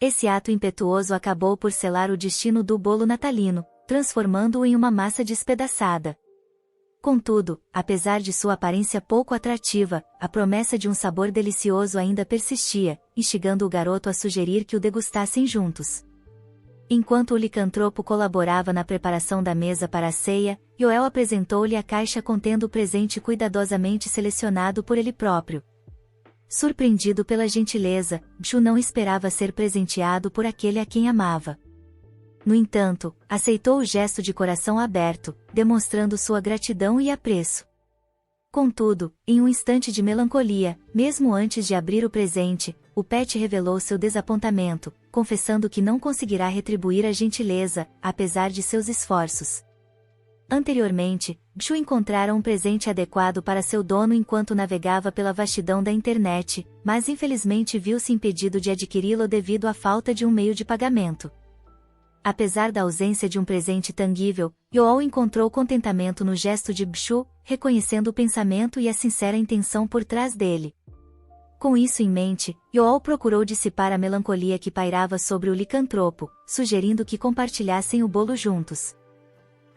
Esse ato impetuoso acabou por selar o destino do bolo natalino, transformando-o em uma massa despedaçada. Contudo, apesar de sua aparência pouco atrativa, a promessa de um sabor delicioso ainda persistia, instigando o garoto a sugerir que o degustassem juntos. Enquanto o licantropo colaborava na preparação da mesa para a ceia, Yoel apresentou-lhe a caixa contendo o presente cuidadosamente selecionado por ele próprio. Surpreendido pela gentileza, Bchu não esperava ser presenteado por aquele a quem amava. No entanto, aceitou o gesto de coração aberto, demonstrando sua gratidão e apreço. Contudo, em um instante de melancolia, mesmo antes de abrir o presente, o pet revelou seu desapontamento, confessando que não conseguirá retribuir a gentileza, apesar de seus esforços. Anteriormente, Bchu encontrara um presente adequado para seu dono enquanto navegava pela vastidão da internet, mas infelizmente viu-se impedido de adquiri-lo devido à falta de um meio de pagamento. Apesar da ausência de um presente tangível, Yoel encontrou contentamento no gesto de Bchu, reconhecendo o pensamento e a sincera intenção por trás dele. Com isso em mente, Yoel procurou dissipar a melancolia que pairava sobre o licantropo, sugerindo que compartilhassem o bolo juntos.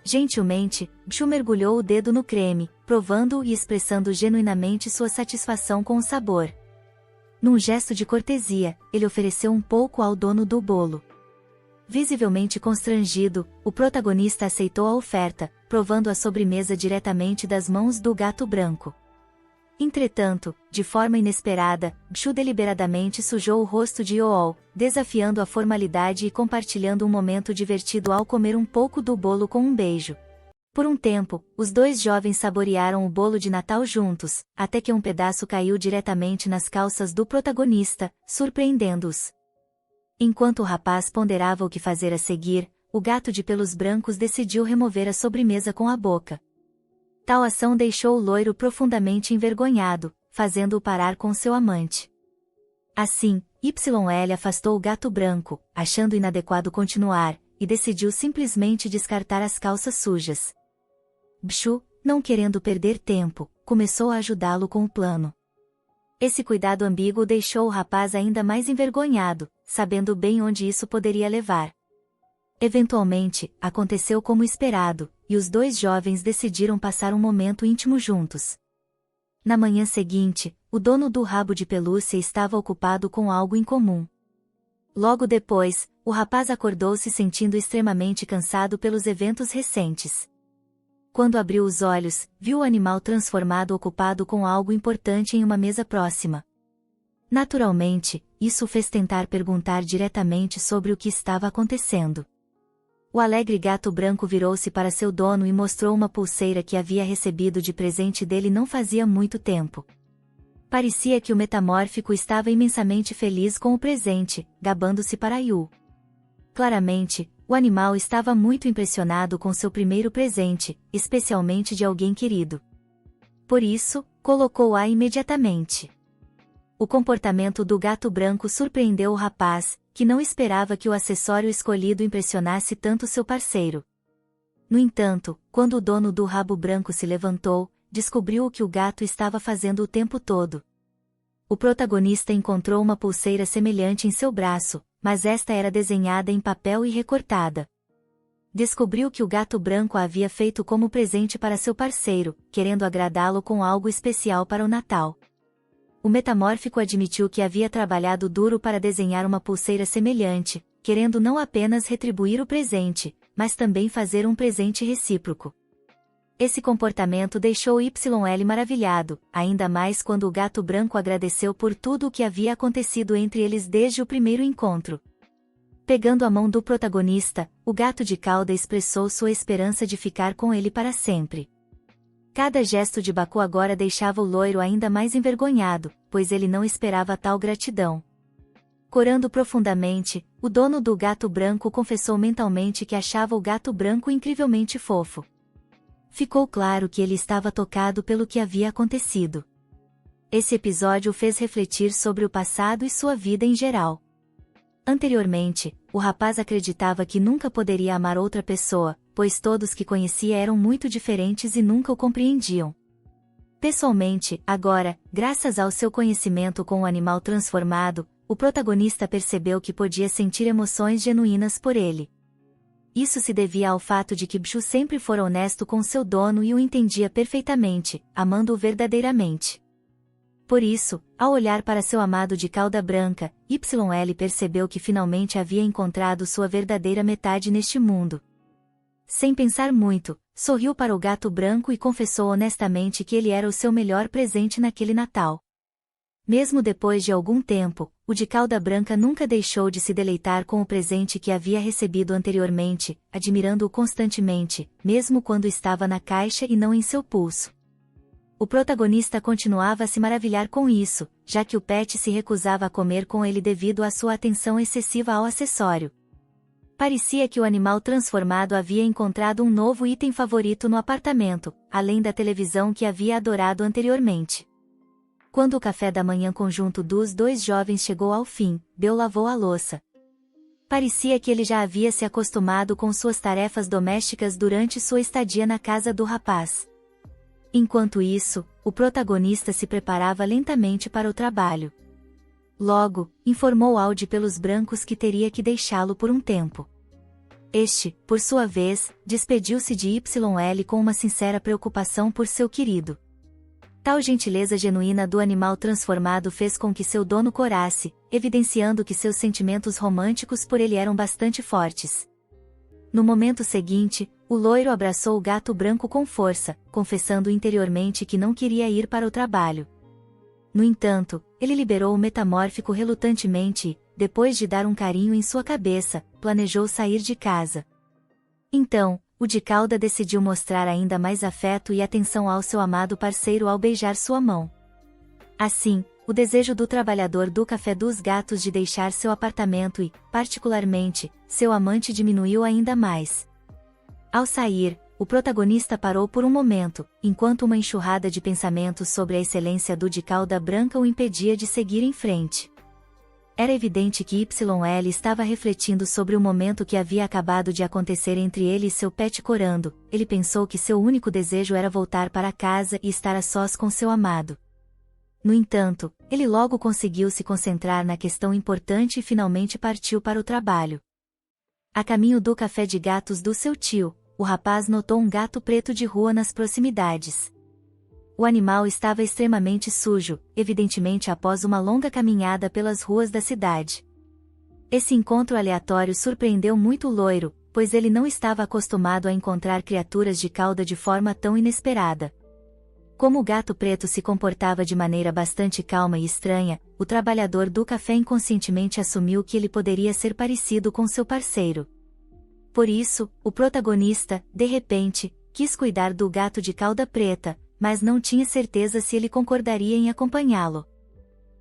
Gentilmente, Bchu mergulhou o dedo no creme, provando-o e expressando genuinamente sua satisfação com o sabor. Num gesto de cortesia, ele ofereceu um pouco ao dono do bolo. Visivelmente constrangido, o protagonista aceitou a oferta, provando a sobremesa diretamente das mãos do gato branco. Entretanto, de forma inesperada, Bchu deliberadamente sujou o rosto de Yoel, desafiando a formalidade e compartilhando um momento divertido ao comer um pouco do bolo com um beijo. Por um tempo, os dois jovens saborearam o bolo de Natal juntos, até que um pedaço caiu diretamente nas calças do protagonista, surpreendendo-os. Enquanto o rapaz ponderava o que fazer a seguir, o gato de pelos brancos decidiu remover a sobremesa com a boca. Tal ação deixou o loiro profundamente envergonhado, fazendo-o parar com seu amante. Assim, YL afastou o gato branco, achando inadequado continuar, e decidiu simplesmente descartar as calças sujas. Bchu, não querendo perder tempo, começou a ajudá-lo com o plano. Esse cuidado ambíguo deixou o rapaz ainda mais envergonhado, sabendo bem onde isso poderia levar. Eventualmente, aconteceu como esperado, e os dois jovens decidiram passar um momento íntimo juntos. Na manhã seguinte, o dono do rabo de pelúcia estava ocupado com algo incomum. Logo depois, o rapaz acordou se sentindo extremamente cansado pelos eventos recentes. Quando abriu os olhos, viu o animal transformado ocupado com algo importante em uma mesa próxima. Naturalmente, isso o fez tentar perguntar diretamente sobre o que estava acontecendo. O alegre gato branco virou-se para seu dono e mostrou uma pulseira que havia recebido de presente dele não fazia muito tempo. Parecia que o metamórfico estava imensamente feliz com o presente, gabando-se para Yu. Claramente, o animal estava muito impressionado com seu primeiro presente, especialmente de alguém querido. Por isso, colocou-a imediatamente. O comportamento do gato branco surpreendeu o rapaz, que não esperava que o acessório escolhido impressionasse tanto seu parceiro. No entanto, quando o dono do rabo branco se levantou, descobriu o que o gato estava fazendo o tempo todo. O protagonista encontrou uma pulseira semelhante em seu braço, mas esta era desenhada em papel e recortada. Descobriu que o gato branco a havia feito como presente para seu parceiro, querendo agradá-lo com algo especial para o Natal. O metamórfico admitiu que havia trabalhado duro para desenhar uma pulseira semelhante, querendo não apenas retribuir o presente, mas também fazer um presente recíproco. Esse comportamento deixou YL maravilhado, ainda mais quando o gato branco agradeceu por tudo o que havia acontecido entre eles desde o primeiro encontro. Pegando a mão do protagonista, o gato de cauda expressou sua esperança de ficar com ele para sempre. Cada gesto de Baku agora deixava o loiro ainda mais envergonhado, pois ele não esperava tal gratidão. Corando profundamente, o dono do gato branco confessou mentalmente que achava o gato branco incrivelmente fofo. Ficou claro que ele estava tocado pelo que havia acontecido. Esse episódio o fez refletir sobre o passado e sua vida em geral. Anteriormente, o rapaz acreditava que nunca poderia amar outra pessoa, pois todos que conhecia eram muito diferentes e nunca o compreendiam. Pessoalmente, agora, graças ao seu conhecimento com o animal transformado, o protagonista percebeu que podia sentir emoções genuínas por ele. Isso se devia ao fato de que Bchu sempre fora honesto com seu dono e o entendia perfeitamente, amando-o verdadeiramente. Por isso, ao olhar para seu amado de cauda branca, YL percebeu que finalmente havia encontrado sua verdadeira metade neste mundo. Sem pensar muito, sorriu para o gato branco e confessou honestamente que ele era o seu melhor presente naquele Natal. Mesmo depois de algum tempo, o de cauda branca nunca deixou de se deleitar com o presente que havia recebido anteriormente, admirando-o constantemente, mesmo quando estava na caixa e não em seu pulso. O protagonista continuava a se maravilhar com isso, já que o pet se recusava a comer com ele devido à sua atenção excessiva ao acessório. Parecia que o animal transformado havia encontrado um novo item favorito no apartamento, além da televisão que havia adorado anteriormente. Quando o café da manhã conjunto dos dois jovens chegou ao fim, Bill lavou a louça. Parecia que ele já havia se acostumado com suas tarefas domésticas durante sua estadia na casa do rapaz. Enquanto isso, o protagonista se preparava lentamente para o trabalho. Logo, informou Audi pelos brancos que teria que deixá-lo por um tempo. Este, por sua vez, despediu-se de YL com uma sincera preocupação por seu querido. Tal gentileza genuína do animal transformado fez com que seu dono corasse, evidenciando que seus sentimentos românticos por ele eram bastante fortes. No momento seguinte, o loiro abraçou o gato branco com força, confessando interiormente que não queria ir para o trabalho. No entanto, ele liberou o metamórfico relutantemente e, depois de dar um carinho em sua cabeça, planejou sair de casa. Então, o de cauda decidiu mostrar ainda mais afeto e atenção ao seu amado parceiro ao beijar sua mão. Assim, o desejo do trabalhador do café dos gatos de deixar seu apartamento e, particularmente, seu amante diminuiu ainda mais. Ao sair, o protagonista parou por um momento, enquanto uma enxurrada de pensamentos sobre a excelência do de cauda branca o impedia de seguir em frente. Era evidente que YL estava refletindo sobre o momento que havia acabado de acontecer entre ele e seu pet corando. Ele pensou que seu único desejo era voltar para casa e estar a sós com seu amado. No entanto, ele logo conseguiu se concentrar na questão importante e finalmente partiu para o trabalho. A caminho do café de gatos do seu tio, o rapaz notou um gato preto de rua nas proximidades. O animal estava extremamente sujo, evidentemente após uma longa caminhada pelas ruas da cidade. Esse encontro aleatório surpreendeu muito o loiro, pois ele não estava acostumado a encontrar criaturas de cauda de forma tão inesperada. Como o gato preto se comportava de maneira bastante calma e estranha, o trabalhador do café inconscientemente assumiu que ele poderia ser parecido com seu parceiro. Por isso, o protagonista, de repente, quis cuidar do gato de cauda preta, mas não tinha certeza se ele concordaria em acompanhá-lo.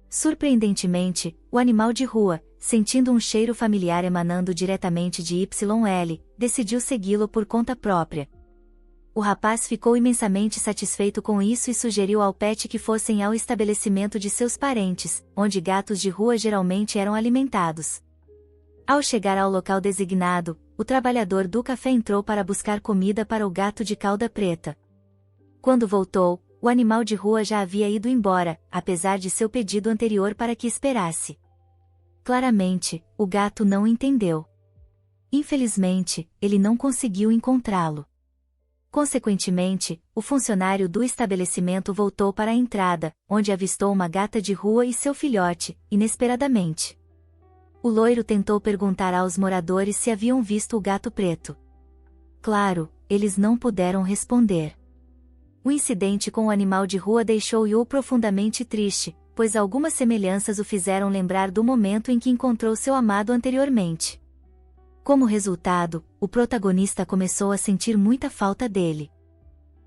Surpreendentemente, o animal de rua, sentindo um cheiro familiar emanando diretamente de YL, decidiu segui-lo por conta própria. O rapaz ficou imensamente satisfeito com isso e sugeriu ao pet que fossem ao estabelecimento de seus parentes, onde gatos de rua geralmente eram alimentados. Ao chegar ao local designado, o trabalhador do café entrou para buscar comida para o gato de cauda preta. Quando voltou, o animal de rua já havia ido embora, apesar de seu pedido anterior para que esperasse. Claramente, o gato não entendeu. Infelizmente, ele não conseguiu encontrá-lo. Consequentemente, o funcionário do estabelecimento voltou para a entrada, onde avistou uma gata de rua e seu filhote, inesperadamente. O loiro tentou perguntar aos moradores se haviam visto o gato preto. Claro, eles não puderam responder. O incidente com o animal de rua deixou Yu profundamente triste, pois algumas semelhanças o fizeram lembrar do momento em que encontrou seu amado anteriormente. Como resultado, o protagonista começou a sentir muita falta dele.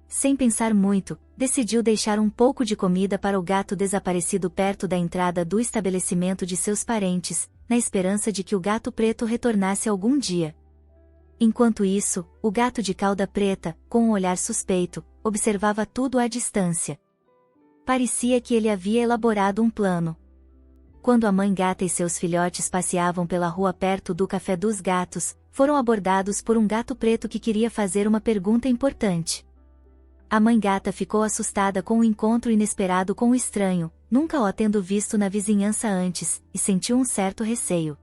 Sem pensar muito, decidiu deixar um pouco de comida para o gato desaparecido perto da entrada do estabelecimento de seus parentes, na esperança de que o gato preto retornasse algum dia. Enquanto isso, o gato de cauda preta, com um olhar suspeito, observava tudo à distância. Parecia que ele havia elaborado um plano. Quando a mãe gata e seus filhotes passeavam pela rua perto do Café dos Gatos, foram abordados por um gato preto que queria fazer uma pergunta importante. A mãe gata ficou assustada com o encontro inesperado com o estranho, nunca o tendo visto na vizinhança antes, e sentiu um certo receio.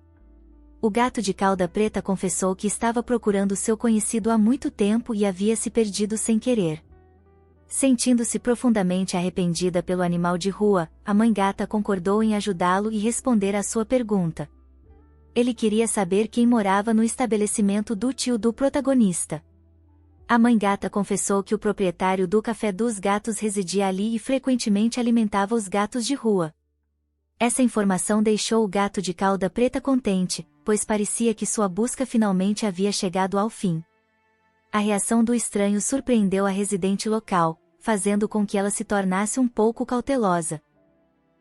O gato de cauda preta confessou que estava procurando seu conhecido há muito tempo e havia se perdido sem querer. Sentindo-se profundamente arrependida pelo animal de rua, a mãe gata concordou em ajudá-lo e responder à sua pergunta. Ele queria saber quem morava no estabelecimento do tio do protagonista. A mãe gata confessou que o proprietário do Café dos Gatos residia ali e frequentemente alimentava os gatos de rua. Essa informação deixou o gato de cauda preta contente, pois parecia que sua busca finalmente havia chegado ao fim. A reação do estranho surpreendeu a residente local, fazendo com que ela se tornasse um pouco cautelosa.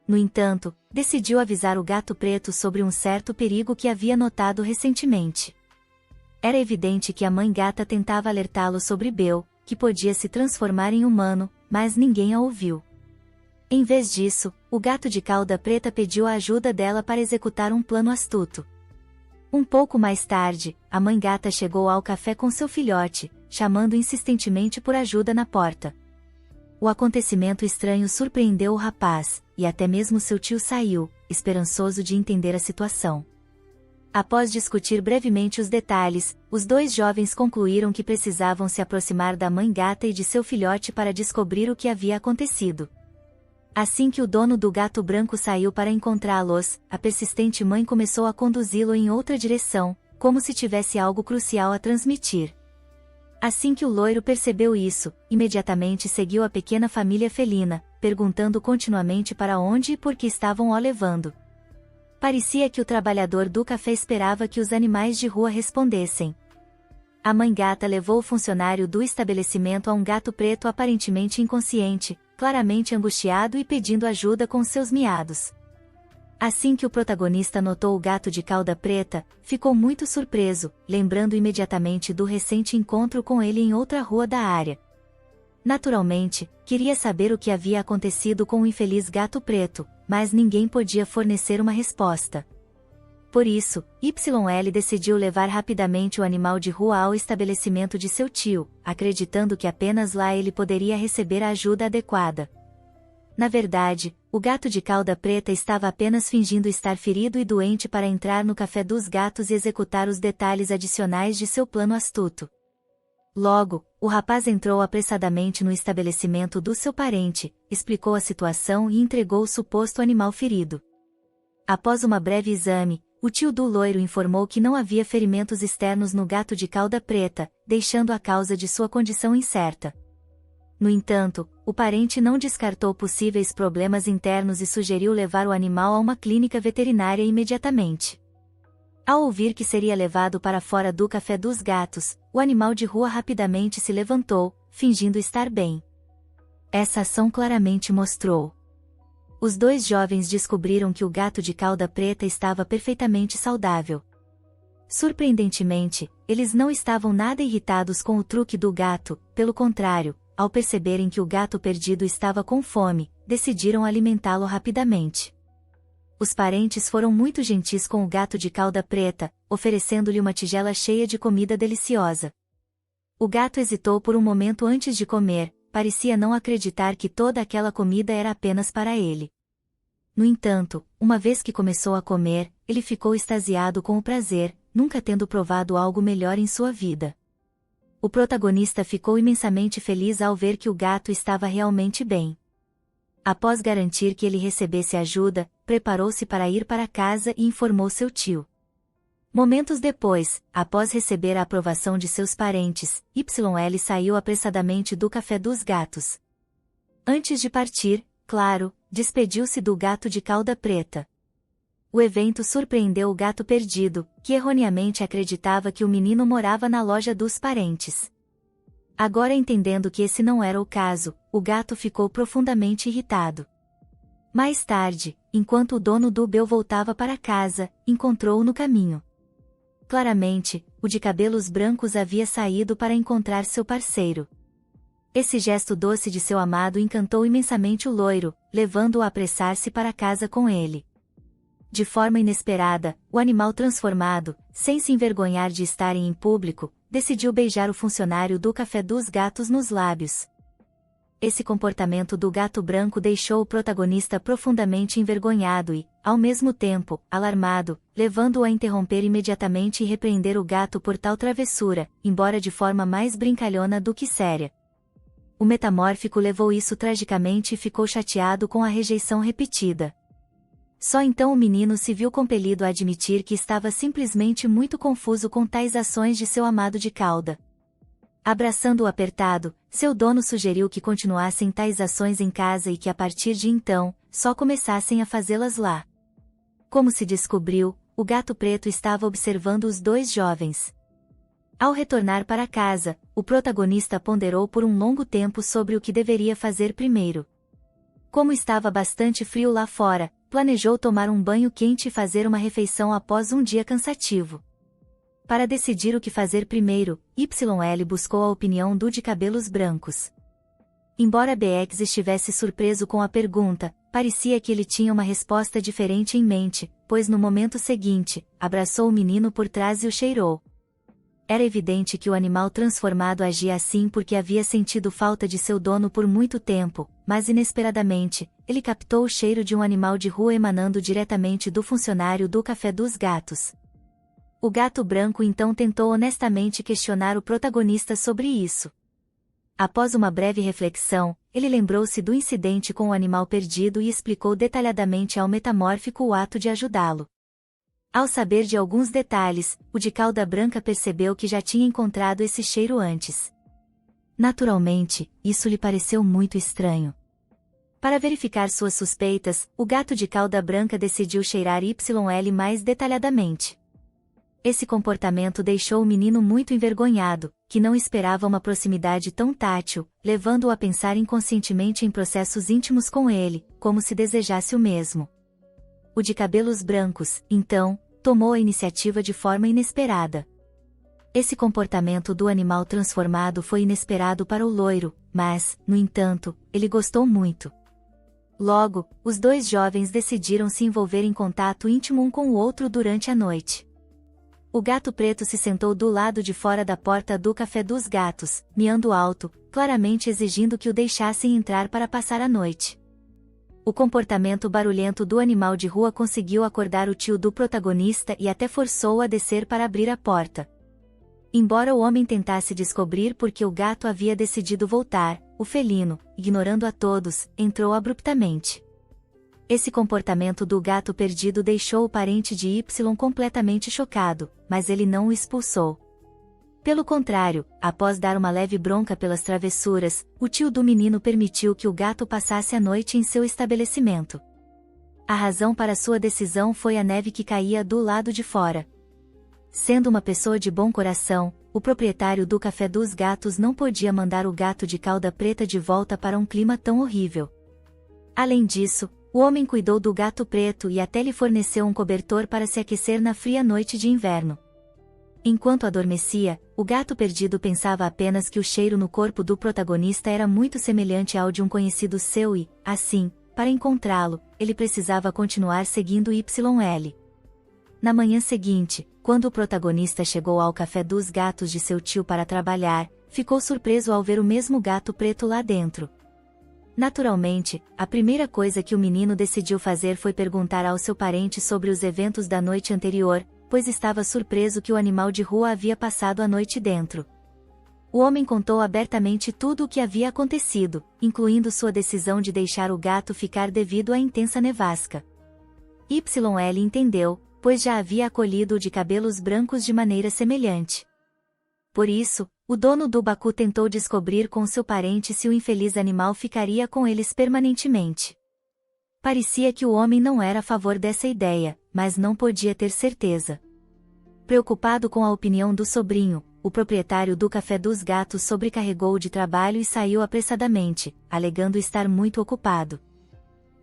No entanto, decidiu avisar o gato preto sobre um certo perigo que havia notado recentemente. Era evidente que a mãe gata tentava alertá-lo sobre Bel, que podia se transformar em humano, mas ninguém a ouviu. Em vez disso, o gato de cauda preta pediu a ajuda dela para executar um plano astuto. Um pouco mais tarde, a mãe gata chegou ao café com seu filhote, chamando insistentemente por ajuda na porta. O acontecimento estranho surpreendeu o rapaz, e até mesmo seu tio saiu, esperançoso de entender a situação. Após discutir brevemente os detalhes, os dois jovens concluíram que precisavam se aproximar da mãe gata e de seu filhote para descobrir o que havia acontecido. Assim que o dono do gato branco saiu para encontrá-los, a persistente mãe começou a conduzi-lo em outra direção, como se tivesse algo crucial a transmitir. Assim que o loiro percebeu isso, imediatamente seguiu a pequena família felina, perguntando continuamente para onde e por que estavam o levando. Parecia que o trabalhador do café esperava que os animais de rua respondessem. A mãe gata levou o funcionário do estabelecimento a um gato preto aparentemente inconsciente, claramente angustiado e pedindo ajuda com seus miados. Assim que o protagonista notou o gato de cauda preta, ficou muito surpreso, lembrando imediatamente do recente encontro com ele em outra rua da área. Naturalmente, queria saber o que havia acontecido com o infeliz gato preto, mas ninguém podia fornecer uma resposta. Por isso, YL decidiu levar rapidamente o animal de rua ao estabelecimento de seu tio, acreditando que apenas lá ele poderia receber a ajuda adequada. Na verdade, o gato de cauda preta estava apenas fingindo estar ferido e doente para entrar no Café dos Gatos e executar os detalhes adicionais de seu plano astuto. Logo, o rapaz entrou apressadamente no estabelecimento do seu parente, explicou a situação e entregou o suposto animal ferido. Após uma breve exame, o tio do loiro informou que não havia ferimentos externos no gato de cauda preta, deixando a causa de sua condição incerta. No entanto, o parente não descartou possíveis problemas internos e sugeriu levar o animal a uma clínica veterinária imediatamente. Ao ouvir que seria levado para fora do Café dos Gatos, o animal de rua rapidamente se levantou, fingindo estar bem. Essa ação claramente mostrou. Os dois jovens descobriram que o gato de cauda preta estava perfeitamente saudável. Surpreendentemente, eles não estavam nada irritados com o truque do gato, pelo contrário, ao perceberem que o gato perdido estava com fome, decidiram alimentá-lo rapidamente. Os parentes foram muito gentis com o gato de cauda preta, oferecendo-lhe uma tigela cheia de comida deliciosa. O gato hesitou por um momento antes de comer, parecia não acreditar que toda aquela comida era apenas para ele. No entanto, uma vez que começou a comer, ele ficou extasiado com o prazer, nunca tendo provado algo melhor em sua vida. O protagonista ficou imensamente feliz ao ver que o gato estava realmente bem. Após garantir que ele recebesse ajuda, preparou-se para ir para casa e informou seu tio. Momentos depois, após receber a aprovação de seus parentes, YL saiu apressadamente do Café dos Gatos. Antes de partir, claro, despediu-se do gato de cauda preta. O evento surpreendeu o gato perdido, que erroneamente acreditava que o menino morava na loja dos parentes. Agora entendendo que esse não era o caso, o gato ficou profundamente irritado. Mais tarde, enquanto o dono do Bel voltava para casa, encontrou-o no caminho. Claramente, o de cabelos brancos havia saído para encontrar seu parceiro. Esse gesto doce de seu amado encantou imensamente o loiro, levando-o a apressar-se para casa com ele. De forma inesperada, o animal transformado, sem se envergonhar de estarem em público, decidiu beijar o funcionário do Café dos Gatos nos lábios. Esse comportamento do gato branco deixou o protagonista profundamente envergonhado e, ao mesmo tempo, alarmado, levando-o a interromper imediatamente e repreender o gato por tal travessura, embora de forma mais brincalhona do que séria. O metamórfico levou isso tragicamente e ficou chateado com a rejeição repetida. Só então o menino se viu compelido a admitir que estava simplesmente muito confuso com tais ações de seu amado de cauda. Abraçando-o apertado, seu dono sugeriu que continuassem tais ações em casa e que a partir de então, só começassem a fazê-las lá. Como se descobriu, o gato preto estava observando os dois jovens. Ao retornar para casa, o protagonista ponderou por um longo tempo sobre o que deveria fazer primeiro. Como estava bastante frio lá fora, planejou tomar um banho quente e fazer uma refeição após um dia cansativo. Para decidir o que fazer primeiro, YL buscou a opinião do de cabelos brancos. Embora BX estivesse surpreso com a pergunta, parecia que ele tinha uma resposta diferente em mente, pois no momento seguinte, abraçou o menino por trás e o cheirou. Era evidente que o animal transformado agia assim porque havia sentido falta de seu dono por muito tempo, mas inesperadamente, ele captou o cheiro de um animal de rua emanando diretamente do funcionário do Café dos Gatos. O gato branco então tentou honestamente questionar o protagonista sobre isso. Após uma breve reflexão, ele lembrou-se do incidente com o animal perdido e explicou detalhadamente ao metamórfico o ato de ajudá-lo. Ao saber de alguns detalhes, o de cauda branca percebeu que já tinha encontrado esse cheiro antes. Naturalmente, isso lhe pareceu muito estranho. Para verificar suas suspeitas, o gato de cauda branca decidiu cheirar YL mais detalhadamente. Esse comportamento deixou o menino muito envergonhado, que não esperava uma proximidade tão tátil, levando-o a pensar inconscientemente em processos íntimos com ele, como se desejasse o mesmo. O de cabelos brancos, então, tomou a iniciativa de forma inesperada. Esse comportamento do animal transformado foi inesperado para o loiro, mas, no entanto, ele gostou muito. Logo, os dois jovens decidiram se envolver em contato íntimo um com o outro durante a noite. O gato preto se sentou do lado de fora da porta do Café dos Gatos, miando alto, claramente exigindo que o deixassem entrar para passar a noite. O comportamento barulhento do animal de rua conseguiu acordar o tio do protagonista e até forçou-o a descer para abrir a porta. Embora o homem tentasse descobrir por que o gato havia decidido voltar, o felino, ignorando a todos, entrou abruptamente. Esse comportamento do gato perdido deixou o parente de Y completamente chocado, mas ele não o expulsou. Pelo contrário, após dar uma leve bronca pelas travessuras, o tio do menino permitiu que o gato passasse a noite em seu estabelecimento. A razão para sua decisão foi a neve que caía do lado de fora. Sendo uma pessoa de bom coração, o proprietário do Café dos Gatos não podia mandar o gato de cauda preta de volta para um clima tão horrível. Além disso, o homem cuidou do gato preto e até lhe forneceu um cobertor para se aquecer na fria noite de inverno. Enquanto adormecia, o gato perdido pensava apenas que o cheiro no corpo do protagonista era muito semelhante ao de um conhecido seu e, assim, para encontrá-lo, ele precisava continuar seguindo YL. Na manhã seguinte, quando o protagonista chegou ao Café dos Gatos de seu tio para trabalhar, ficou surpreso ao ver o mesmo gato preto lá dentro. Naturalmente, a primeira coisa que o menino decidiu fazer foi perguntar ao seu parente sobre os eventos da noite anterior, pois estava surpreso que o animal de rua havia passado a noite dentro. O homem contou abertamente tudo o que havia acontecido, incluindo sua decisão de deixar o gato ficar devido à intensa nevasca. YL entendeu, pois já havia acolhido o de cabelos brancos de maneira semelhante. Por isso, o dono do Baku tentou descobrir com seu parente se o infeliz animal ficaria com eles permanentemente. Parecia que o homem não era a favor dessa ideia, mas não podia ter certeza. Preocupado com a opinião do sobrinho, o proprietário do Café dos Gatos sobrecarregou de trabalho e saiu apressadamente, alegando estar muito ocupado.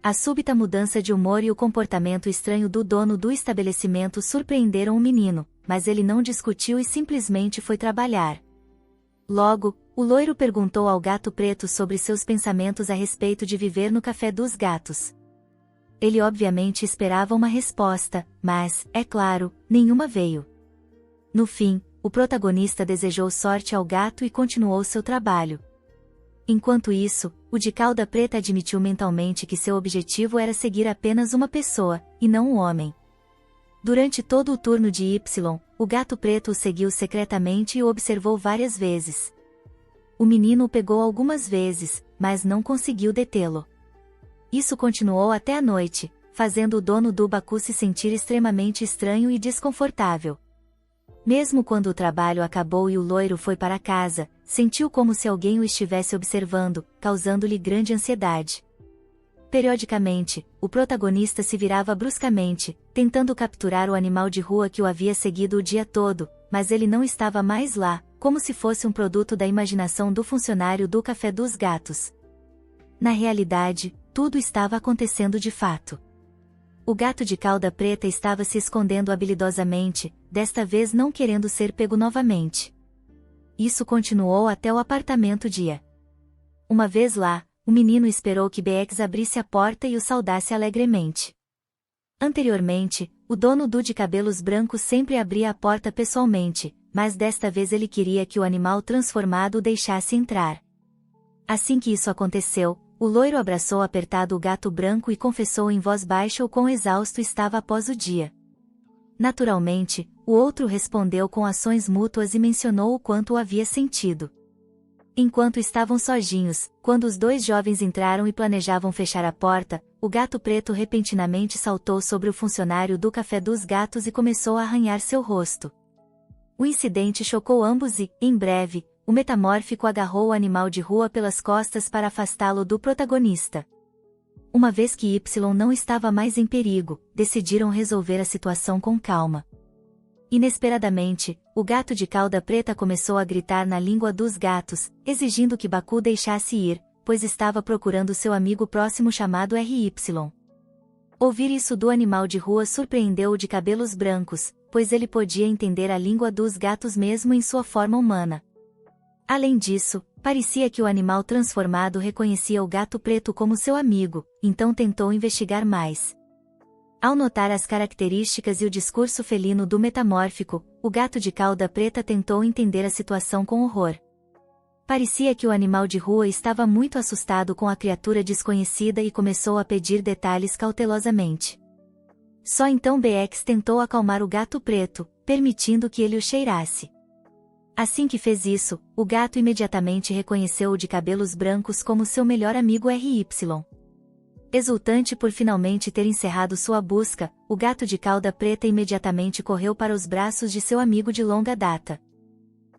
A súbita mudança de humor e o comportamento estranho do dono do estabelecimento surpreenderam o menino, mas ele não discutiu e simplesmente foi trabalhar. Logo, o loiro perguntou ao gato preto sobre seus pensamentos a respeito de viver no Café dos Gatos. Ele obviamente esperava uma resposta, mas, é claro, nenhuma veio. No fim, o protagonista desejou sorte ao gato e continuou seu trabalho. Enquanto isso, o de cauda preta admitiu mentalmente que seu objetivo era seguir apenas uma pessoa, e não um homem. Durante todo o turno de Y, o gato preto o seguiu secretamente e o observou várias vezes. O menino o pegou algumas vezes, mas não conseguiu detê-lo. Isso continuou até a noite, fazendo o dono do Baku se sentir extremamente estranho e desconfortável. Mesmo quando o trabalho acabou e o loiro foi para casa, sentiu como se alguém o estivesse observando, causando-lhe grande ansiedade. Periodicamente, o protagonista se virava bruscamente, tentando capturar o animal de rua que o havia seguido o dia todo, mas ele não estava mais lá, como se fosse um produto da imaginação do funcionário do Café dos Gatos. Na realidade, tudo estava acontecendo de fato. O gato de cauda preta estava se escondendo habilidosamente, desta vez não querendo ser pego novamente. Isso continuou até o apartamento de A. Uma vez lá, o menino esperou que BX abrisse a porta e o saudasse alegremente. Anteriormente, o dono do de cabelos brancos sempre abria a porta pessoalmente, mas desta vez ele queria que o animal transformado o deixasse entrar. Assim que isso aconteceu, o loiro abraçou apertado o gato branco e confessou em voz baixa o quão exausto estava após o dia. Naturalmente, o outro respondeu com ações mútuas e mencionou o quanto o havia sentido. Enquanto estavam sozinhos, quando os dois jovens entraram e planejavam fechar a porta, o gato preto repentinamente saltou sobre o funcionário do Café dos Gatos e começou a arranhar seu rosto. O incidente chocou ambos e, em breve, o metamórfico agarrou o animal de rua pelas costas para afastá-lo do protagonista. Uma vez que Y não estava mais em perigo, decidiram resolver a situação com calma. Inesperadamente, o gato de cauda preta começou a gritar na língua dos gatos, exigindo que Baku deixasse ir, pois estava procurando seu amigo próximo chamado RY. Ouvir isso do animal de rua surpreendeu o de cabelos brancos, pois ele podia entender a língua dos gatos mesmo em sua forma humana. Além disso, parecia que o animal transformado reconhecia o gato preto como seu amigo, então tentou investigar mais. Ao notar as características e o discurso felino do metamórfico, o gato de cauda preta tentou entender a situação com horror. Parecia que o animal de rua estava muito assustado com a criatura desconhecida e começou a pedir detalhes cautelosamente. Só então BX tentou acalmar o gato preto, permitindo que ele o cheirasse. Assim que fez isso, o gato imediatamente reconheceu o de cabelos brancos como seu melhor amigo RY. Exultante por finalmente ter encerrado sua busca, o gato de cauda preta imediatamente correu para os braços de seu amigo de longa data.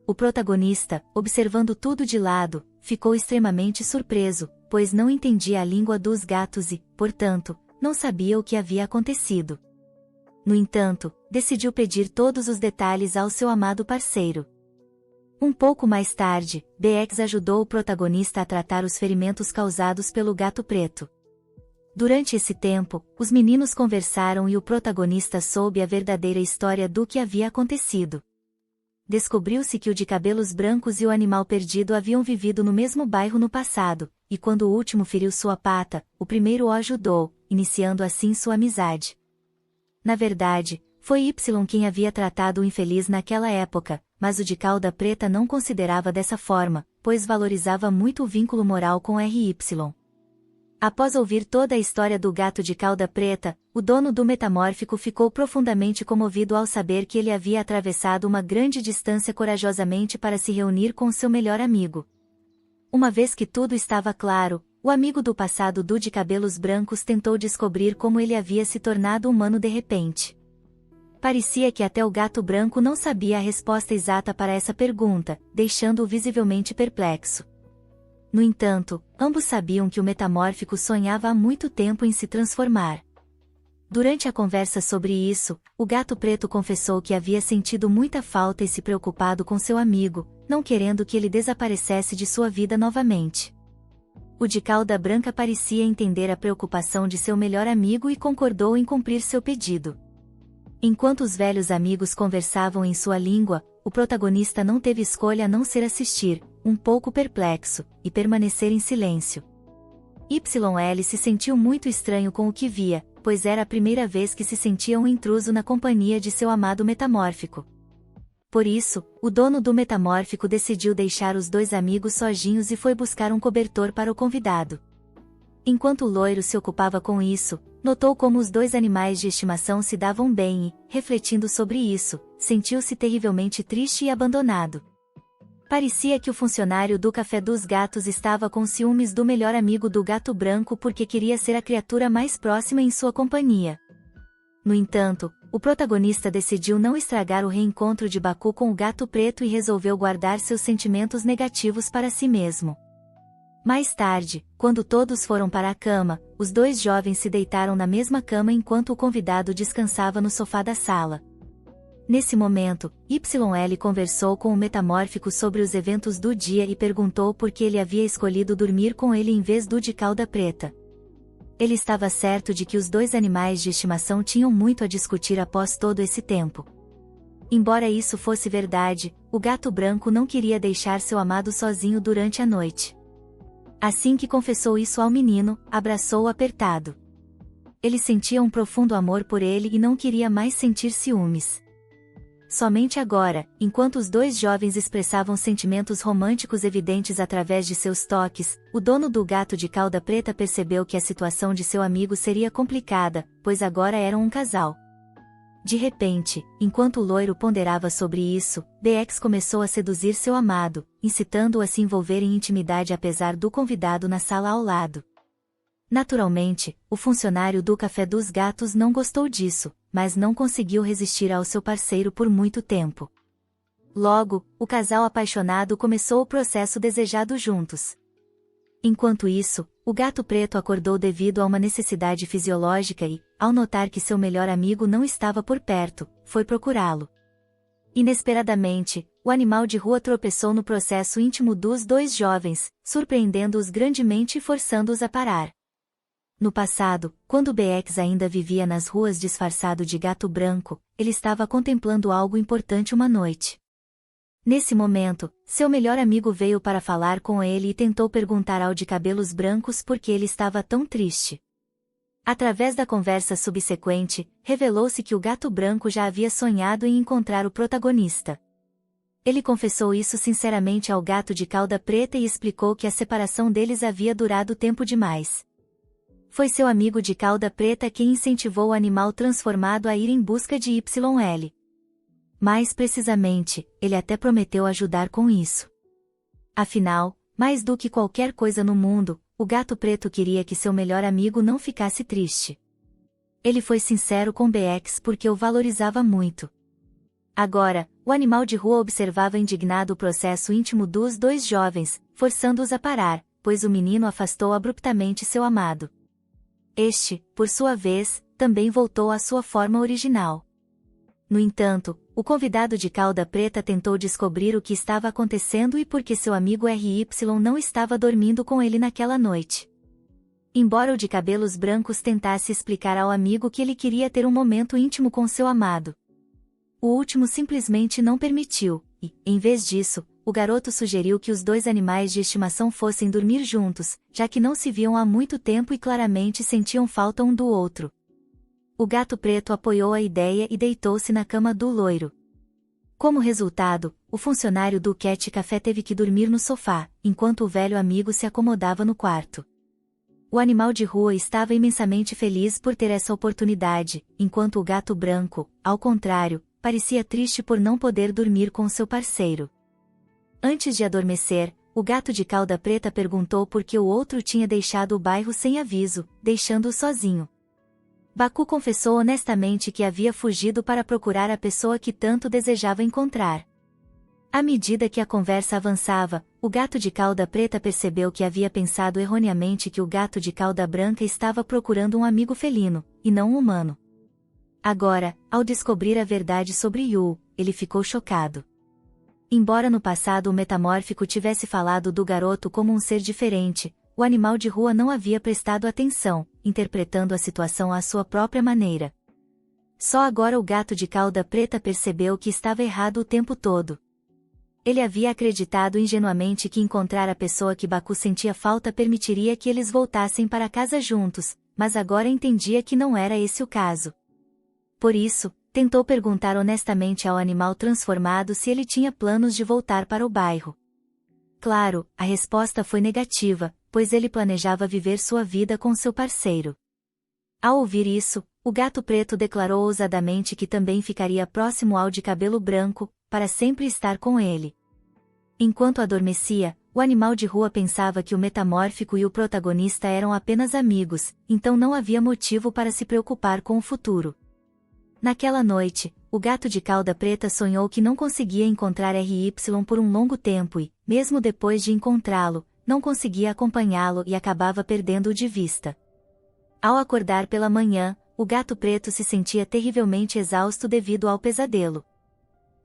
O protagonista, observando tudo de lado, ficou extremamente surpreso, pois não entendia a língua dos gatos e, portanto, não sabia o que havia acontecido. No entanto, decidiu pedir todos os detalhes ao seu amado parceiro. Um pouco mais tarde, BX ajudou o protagonista a tratar os ferimentos causados pelo gato preto. Durante esse tempo, os meninos conversaram e o protagonista soube a verdadeira história do que havia acontecido. Descobriu-se que o de cabelos brancos e o animal perdido haviam vivido no mesmo bairro no passado, e quando o último feriu sua pata, o primeiro o ajudou, iniciando assim sua amizade. Na verdade, foi Y quem havia tratado o infeliz naquela época, mas o de cauda preta não considerava dessa forma, pois valorizava muito o vínculo moral com RY. Após ouvir toda a história do gato de cauda preta, o dono do metamórfico ficou profundamente comovido ao saber que ele havia atravessado uma grande distância corajosamente para se reunir com seu melhor amigo. Uma vez que tudo estava claro, o amigo do passado Du de cabelos brancos tentou descobrir como ele havia se tornado humano de repente. Parecia que até o gato branco não sabia a resposta exata para essa pergunta, deixando-o visivelmente perplexo. No entanto, ambos sabiam que o metamórfico sonhava há muito tempo em se transformar. Durante a conversa sobre isso, o gato preto confessou que havia sentido muita falta e se preocupado com seu amigo, não querendo que ele desaparecesse de sua vida novamente. O de cauda branca parecia entender a preocupação de seu melhor amigo e concordou em cumprir seu pedido. Enquanto os velhos amigos conversavam em sua língua, o protagonista não teve escolha a não ser assistir, um pouco perplexo, e permanecer em silêncio. YL se sentiu muito estranho com o que via, pois era a primeira vez que se sentia um intruso na companhia de seu amado metamórfico. Por isso, o dono do metamórfico decidiu deixar os dois amigos sozinhos e foi buscar um cobertor para o convidado. Enquanto o loiro se ocupava com isso, notou como os dois animais de estimação se davam bem e, refletindo sobre isso, sentiu-se terrivelmente triste e abandonado. Parecia que o funcionário do Café dos Gatos estava com ciúmes do melhor amigo do gato branco porque queria ser a criatura mais próxima em sua companhia. No entanto, o protagonista decidiu não estragar o reencontro de Baku com o gato preto e resolveu guardar seus sentimentos negativos para si mesmo. Mais tarde, quando todos foram para a cama, os dois jovens se deitaram na mesma cama enquanto o convidado descansava no sofá da sala. Nesse momento, YL conversou com o metamórfico sobre os eventos do dia e perguntou por que ele havia escolhido dormir com ele em vez do de cauda preta. Ele estava certo de que os dois animais de estimação tinham muito a discutir após todo esse tempo. Embora isso fosse verdade, o gato branco não queria deixar seu amado sozinho durante a noite. Assim que confessou isso ao menino, abraçou-o apertado. Ele sentia um profundo amor por ele e não queria mais sentir ciúmes. Somente agora, enquanto os dois jovens expressavam sentimentos românticos evidentes através de seus toques, o dono do gato de cauda preta percebeu que a situação de seu amigo seria complicada, pois agora eram um casal. De repente, enquanto o loiro ponderava sobre isso, BX começou a seduzir seu amado, incitando-o a se envolver em intimidade apesar do convidado na sala ao lado. Naturalmente, o funcionário do Café dos Gatos não gostou disso, mas não conseguiu resistir ao seu parceiro por muito tempo. Logo, o casal apaixonado começou o processo desejado juntos. Enquanto isso, o gato preto acordou devido a uma necessidade fisiológica e, ao notar que seu melhor amigo não estava por perto, foi procurá-lo. Inesperadamente, o animal de rua tropeçou no processo íntimo dos dois jovens, surpreendendo-os grandemente e forçando-os a parar. No passado, quando BX ainda vivia nas ruas disfarçado de gato branco, ele estava contemplando algo importante uma noite. Nesse momento, seu melhor amigo veio para falar com ele e tentou perguntar ao de cabelos brancos por que ele estava tão triste. Através da conversa subsequente, revelou-se que o gato branco já havia sonhado em encontrar o protagonista. Ele confessou isso sinceramente ao gato de cauda preta e explicou que a separação deles havia durado tempo demais. Foi seu amigo de cauda preta quem incentivou o animal transformado a ir em busca de YL. Mais precisamente, ele até prometeu ajudar com isso. Afinal, mais do que qualquer coisa no mundo, o gato preto queria que seu melhor amigo não ficasse triste. Ele foi sincero com BX porque o valorizava muito. Agora, o animal de rua observava indignado o processo íntimo dos dois jovens, forçando-os a parar, pois o menino afastou abruptamente seu amado. Este, por sua vez, também voltou à sua forma original. No entanto, o convidado de cauda preta tentou descobrir o que estava acontecendo e por que seu amigo RY não estava dormindo com ele naquela noite. Embora o de cabelos brancos tentasse explicar ao amigo que ele queria ter um momento íntimo com seu amado, o último simplesmente não permitiu, e, em vez disso, o garoto sugeriu que os dois animais de estimação fossem dormir juntos, já que não se viam há muito tempo e claramente sentiam falta um do outro. O gato preto apoiou a ideia e deitou-se na cama do loiro. Como resultado, o funcionário do Cat Café teve que dormir no sofá, enquanto o velho amigo se acomodava no quarto. O animal de rua estava imensamente feliz por ter essa oportunidade, enquanto o gato branco, ao contrário, parecia triste por não poder dormir com seu parceiro. Antes de adormecer, o gato de cauda preta perguntou por que o outro tinha deixado o bairro sem aviso, deixando-o sozinho. Baku confessou honestamente que havia fugido para procurar a pessoa que tanto desejava encontrar. À medida que a conversa avançava, o gato de cauda preta percebeu que havia pensado erroneamente que o gato de cauda branca estava procurando um amigo felino, e não um humano. Agora, ao descobrir a verdade sobre Yu, ele ficou chocado. Embora no passado o metamórfico tivesse falado do garoto como um ser diferente, o animal de rua não havia prestado atenção, interpretando a situação à sua própria maneira. Só agora o gato de cauda preta percebeu que estava errado o tempo todo. Ele havia acreditado ingenuamente que encontrar a pessoa que Baku sentia falta permitiria que eles voltassem para casa juntos, mas agora entendia que não era esse o caso. Por isso, tentou perguntar honestamente ao animal transformado se ele tinha planos de voltar para o bairro. Claro, a resposta foi negativa, pois ele planejava viver sua vida com seu parceiro. Ao ouvir isso, o gato preto declarou ousadamente que também ficaria próximo ao de cabelo branco, para sempre estar com ele. Enquanto adormecia, o animal de rua pensava que o metamórfico e o protagonista eram apenas amigos, então não havia motivo para se preocupar com o futuro. Naquela noite, o gato de cauda preta sonhou que não conseguia encontrar RY por um longo tempo e, mesmo depois de encontrá-lo, não conseguia acompanhá-lo e acabava perdendo-o de vista. Ao acordar pela manhã, o gato preto se sentia terrivelmente exausto devido ao pesadelo.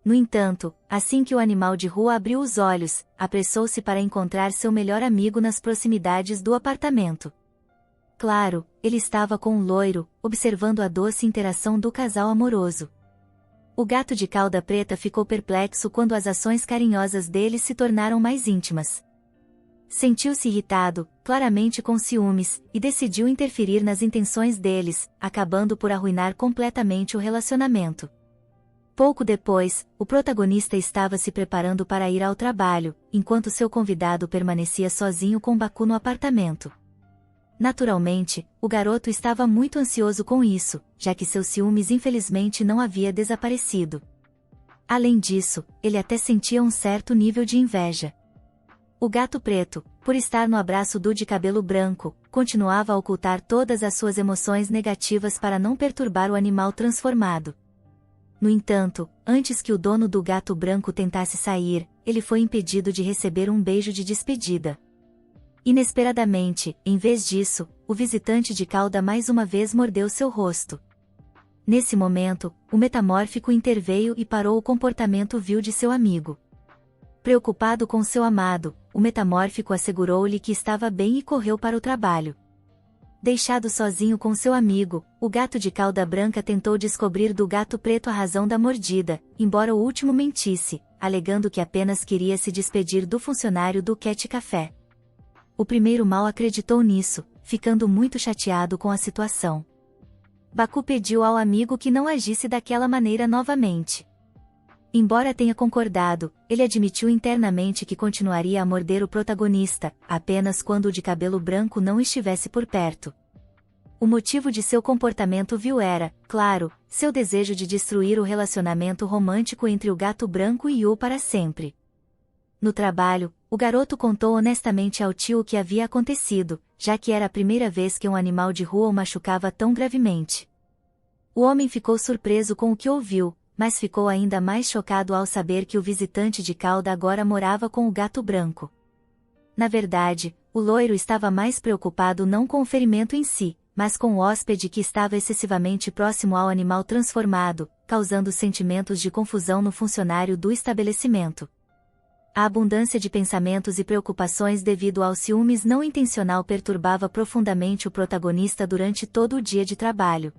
No entanto, assim que o animal de rua abriu os olhos, apressou-se para encontrar seu melhor amigo nas proximidades do apartamento. Claro, ele estava com o loiro, observando a doce interação do casal amoroso. O gato de cauda preta ficou perplexo quando as ações carinhosas deles se tornaram mais íntimas. Sentiu-se irritado, claramente com ciúmes, e decidiu interferir nas intenções deles, acabando por arruinar completamente o relacionamento. Pouco depois, o protagonista estava se preparando para ir ao trabalho, enquanto seu convidado permanecia sozinho com Baku no apartamento. Naturalmente, o garoto estava muito ansioso com isso, já que seus ciúmes infelizmente não havia desaparecido. Além disso, ele até sentia um certo nível de inveja. O gato preto, por estar no abraço do de cabelo branco, continuava a ocultar todas as suas emoções negativas para não perturbar o animal transformado. No entanto, antes que o dono do gato branco tentasse sair, ele foi impedido de receber um beijo de despedida. Inesperadamente, em vez disso, o visitante de cauda mais uma vez mordeu seu rosto. Nesse momento, o metamórfico interveio e parou o comportamento vil de seu amigo. Preocupado com seu amado, o metamórfico assegurou-lhe que estava bem e correu para o trabalho. Deixado sozinho com seu amigo, o gato de cauda branca tentou descobrir do gato preto a razão da mordida, embora o último mentisse, alegando que apenas queria se despedir do funcionário do Cat Café. O primeiro mal acreditou nisso, ficando muito chateado com a situação. Baku pediu ao amigo que não agisse daquela maneira novamente. Embora tenha concordado, ele admitiu internamente que continuaria a morder o protagonista, apenas quando o de cabelo branco não estivesse por perto. O motivo de seu comportamento vil era, claro, seu desejo de destruir o relacionamento romântico entre o gato branco e Yu para sempre. No trabalho, o garoto contou honestamente ao tio o que havia acontecido, já que era a primeira vez que um animal de rua o machucava tão gravemente. O homem ficou surpreso com o que ouviu, mas ficou ainda mais chocado ao saber que o visitante de cauda agora morava com o gato branco. Na verdade, o loiro estava mais preocupado não com o ferimento em si, mas com o hóspede que estava excessivamente próximo ao animal transformado, causando sentimentos de confusão no funcionário do estabelecimento. A abundância de pensamentos e preocupações devido ao ciúmes não intencional perturbava profundamente o protagonista durante todo o dia de trabalho.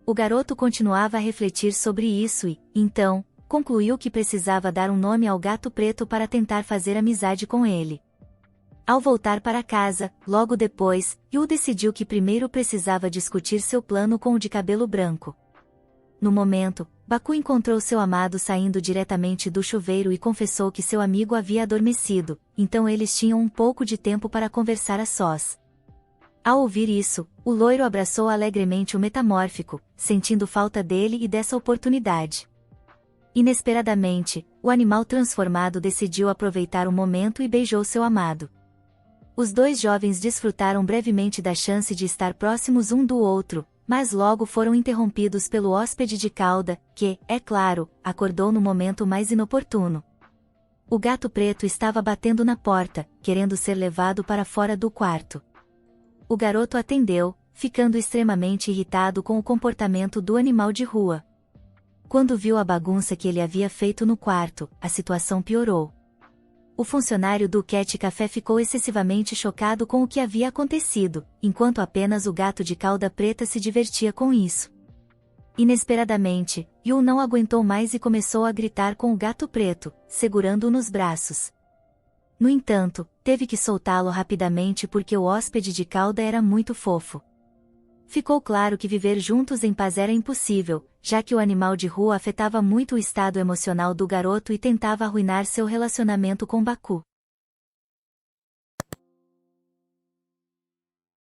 O garoto continuava a refletir sobre isso e, então, concluiu que precisava dar um nome ao gato preto para tentar fazer amizade com ele. Ao voltar para casa, logo depois, Yu decidiu que primeiro precisava discutir seu plano com o de cabelo branco. No momento, Baku encontrou seu amado saindo diretamente do chuveiro e confessou que seu amigo havia adormecido, então eles tinham um pouco de tempo para conversar a sós. Ao ouvir isso, o loiro abraçou alegremente o metamórfico, sentindo falta dele e dessa oportunidade. Inesperadamente, o animal transformado decidiu aproveitar o momento e beijou seu amado. Os dois jovens desfrutaram brevemente da chance de estar próximos um do outro, mas logo foram interrompidos pelo hóspede de cauda, que, é claro, acordou no momento mais inoportuno. O gato preto estava batendo na porta, querendo ser levado para fora do quarto. O garoto atendeu, ficando extremamente irritado com o comportamento do animal de rua. Quando viu a bagunça que ele havia feito no quarto, a situação piorou. O funcionário do Cat Café ficou excessivamente chocado com o que havia acontecido, enquanto apenas o gato de cauda preta se divertia com isso. Inesperadamente, Yu não aguentou mais e começou a gritar com o gato preto, segurando-o nos braços. No entanto, teve que soltá-lo rapidamente porque o hóspede de cauda era muito fofo. Ficou claro que viver juntos em paz era impossível, já que o animal de rua afetava muito o estado emocional do garoto e tentava arruinar seu relacionamento com Baku.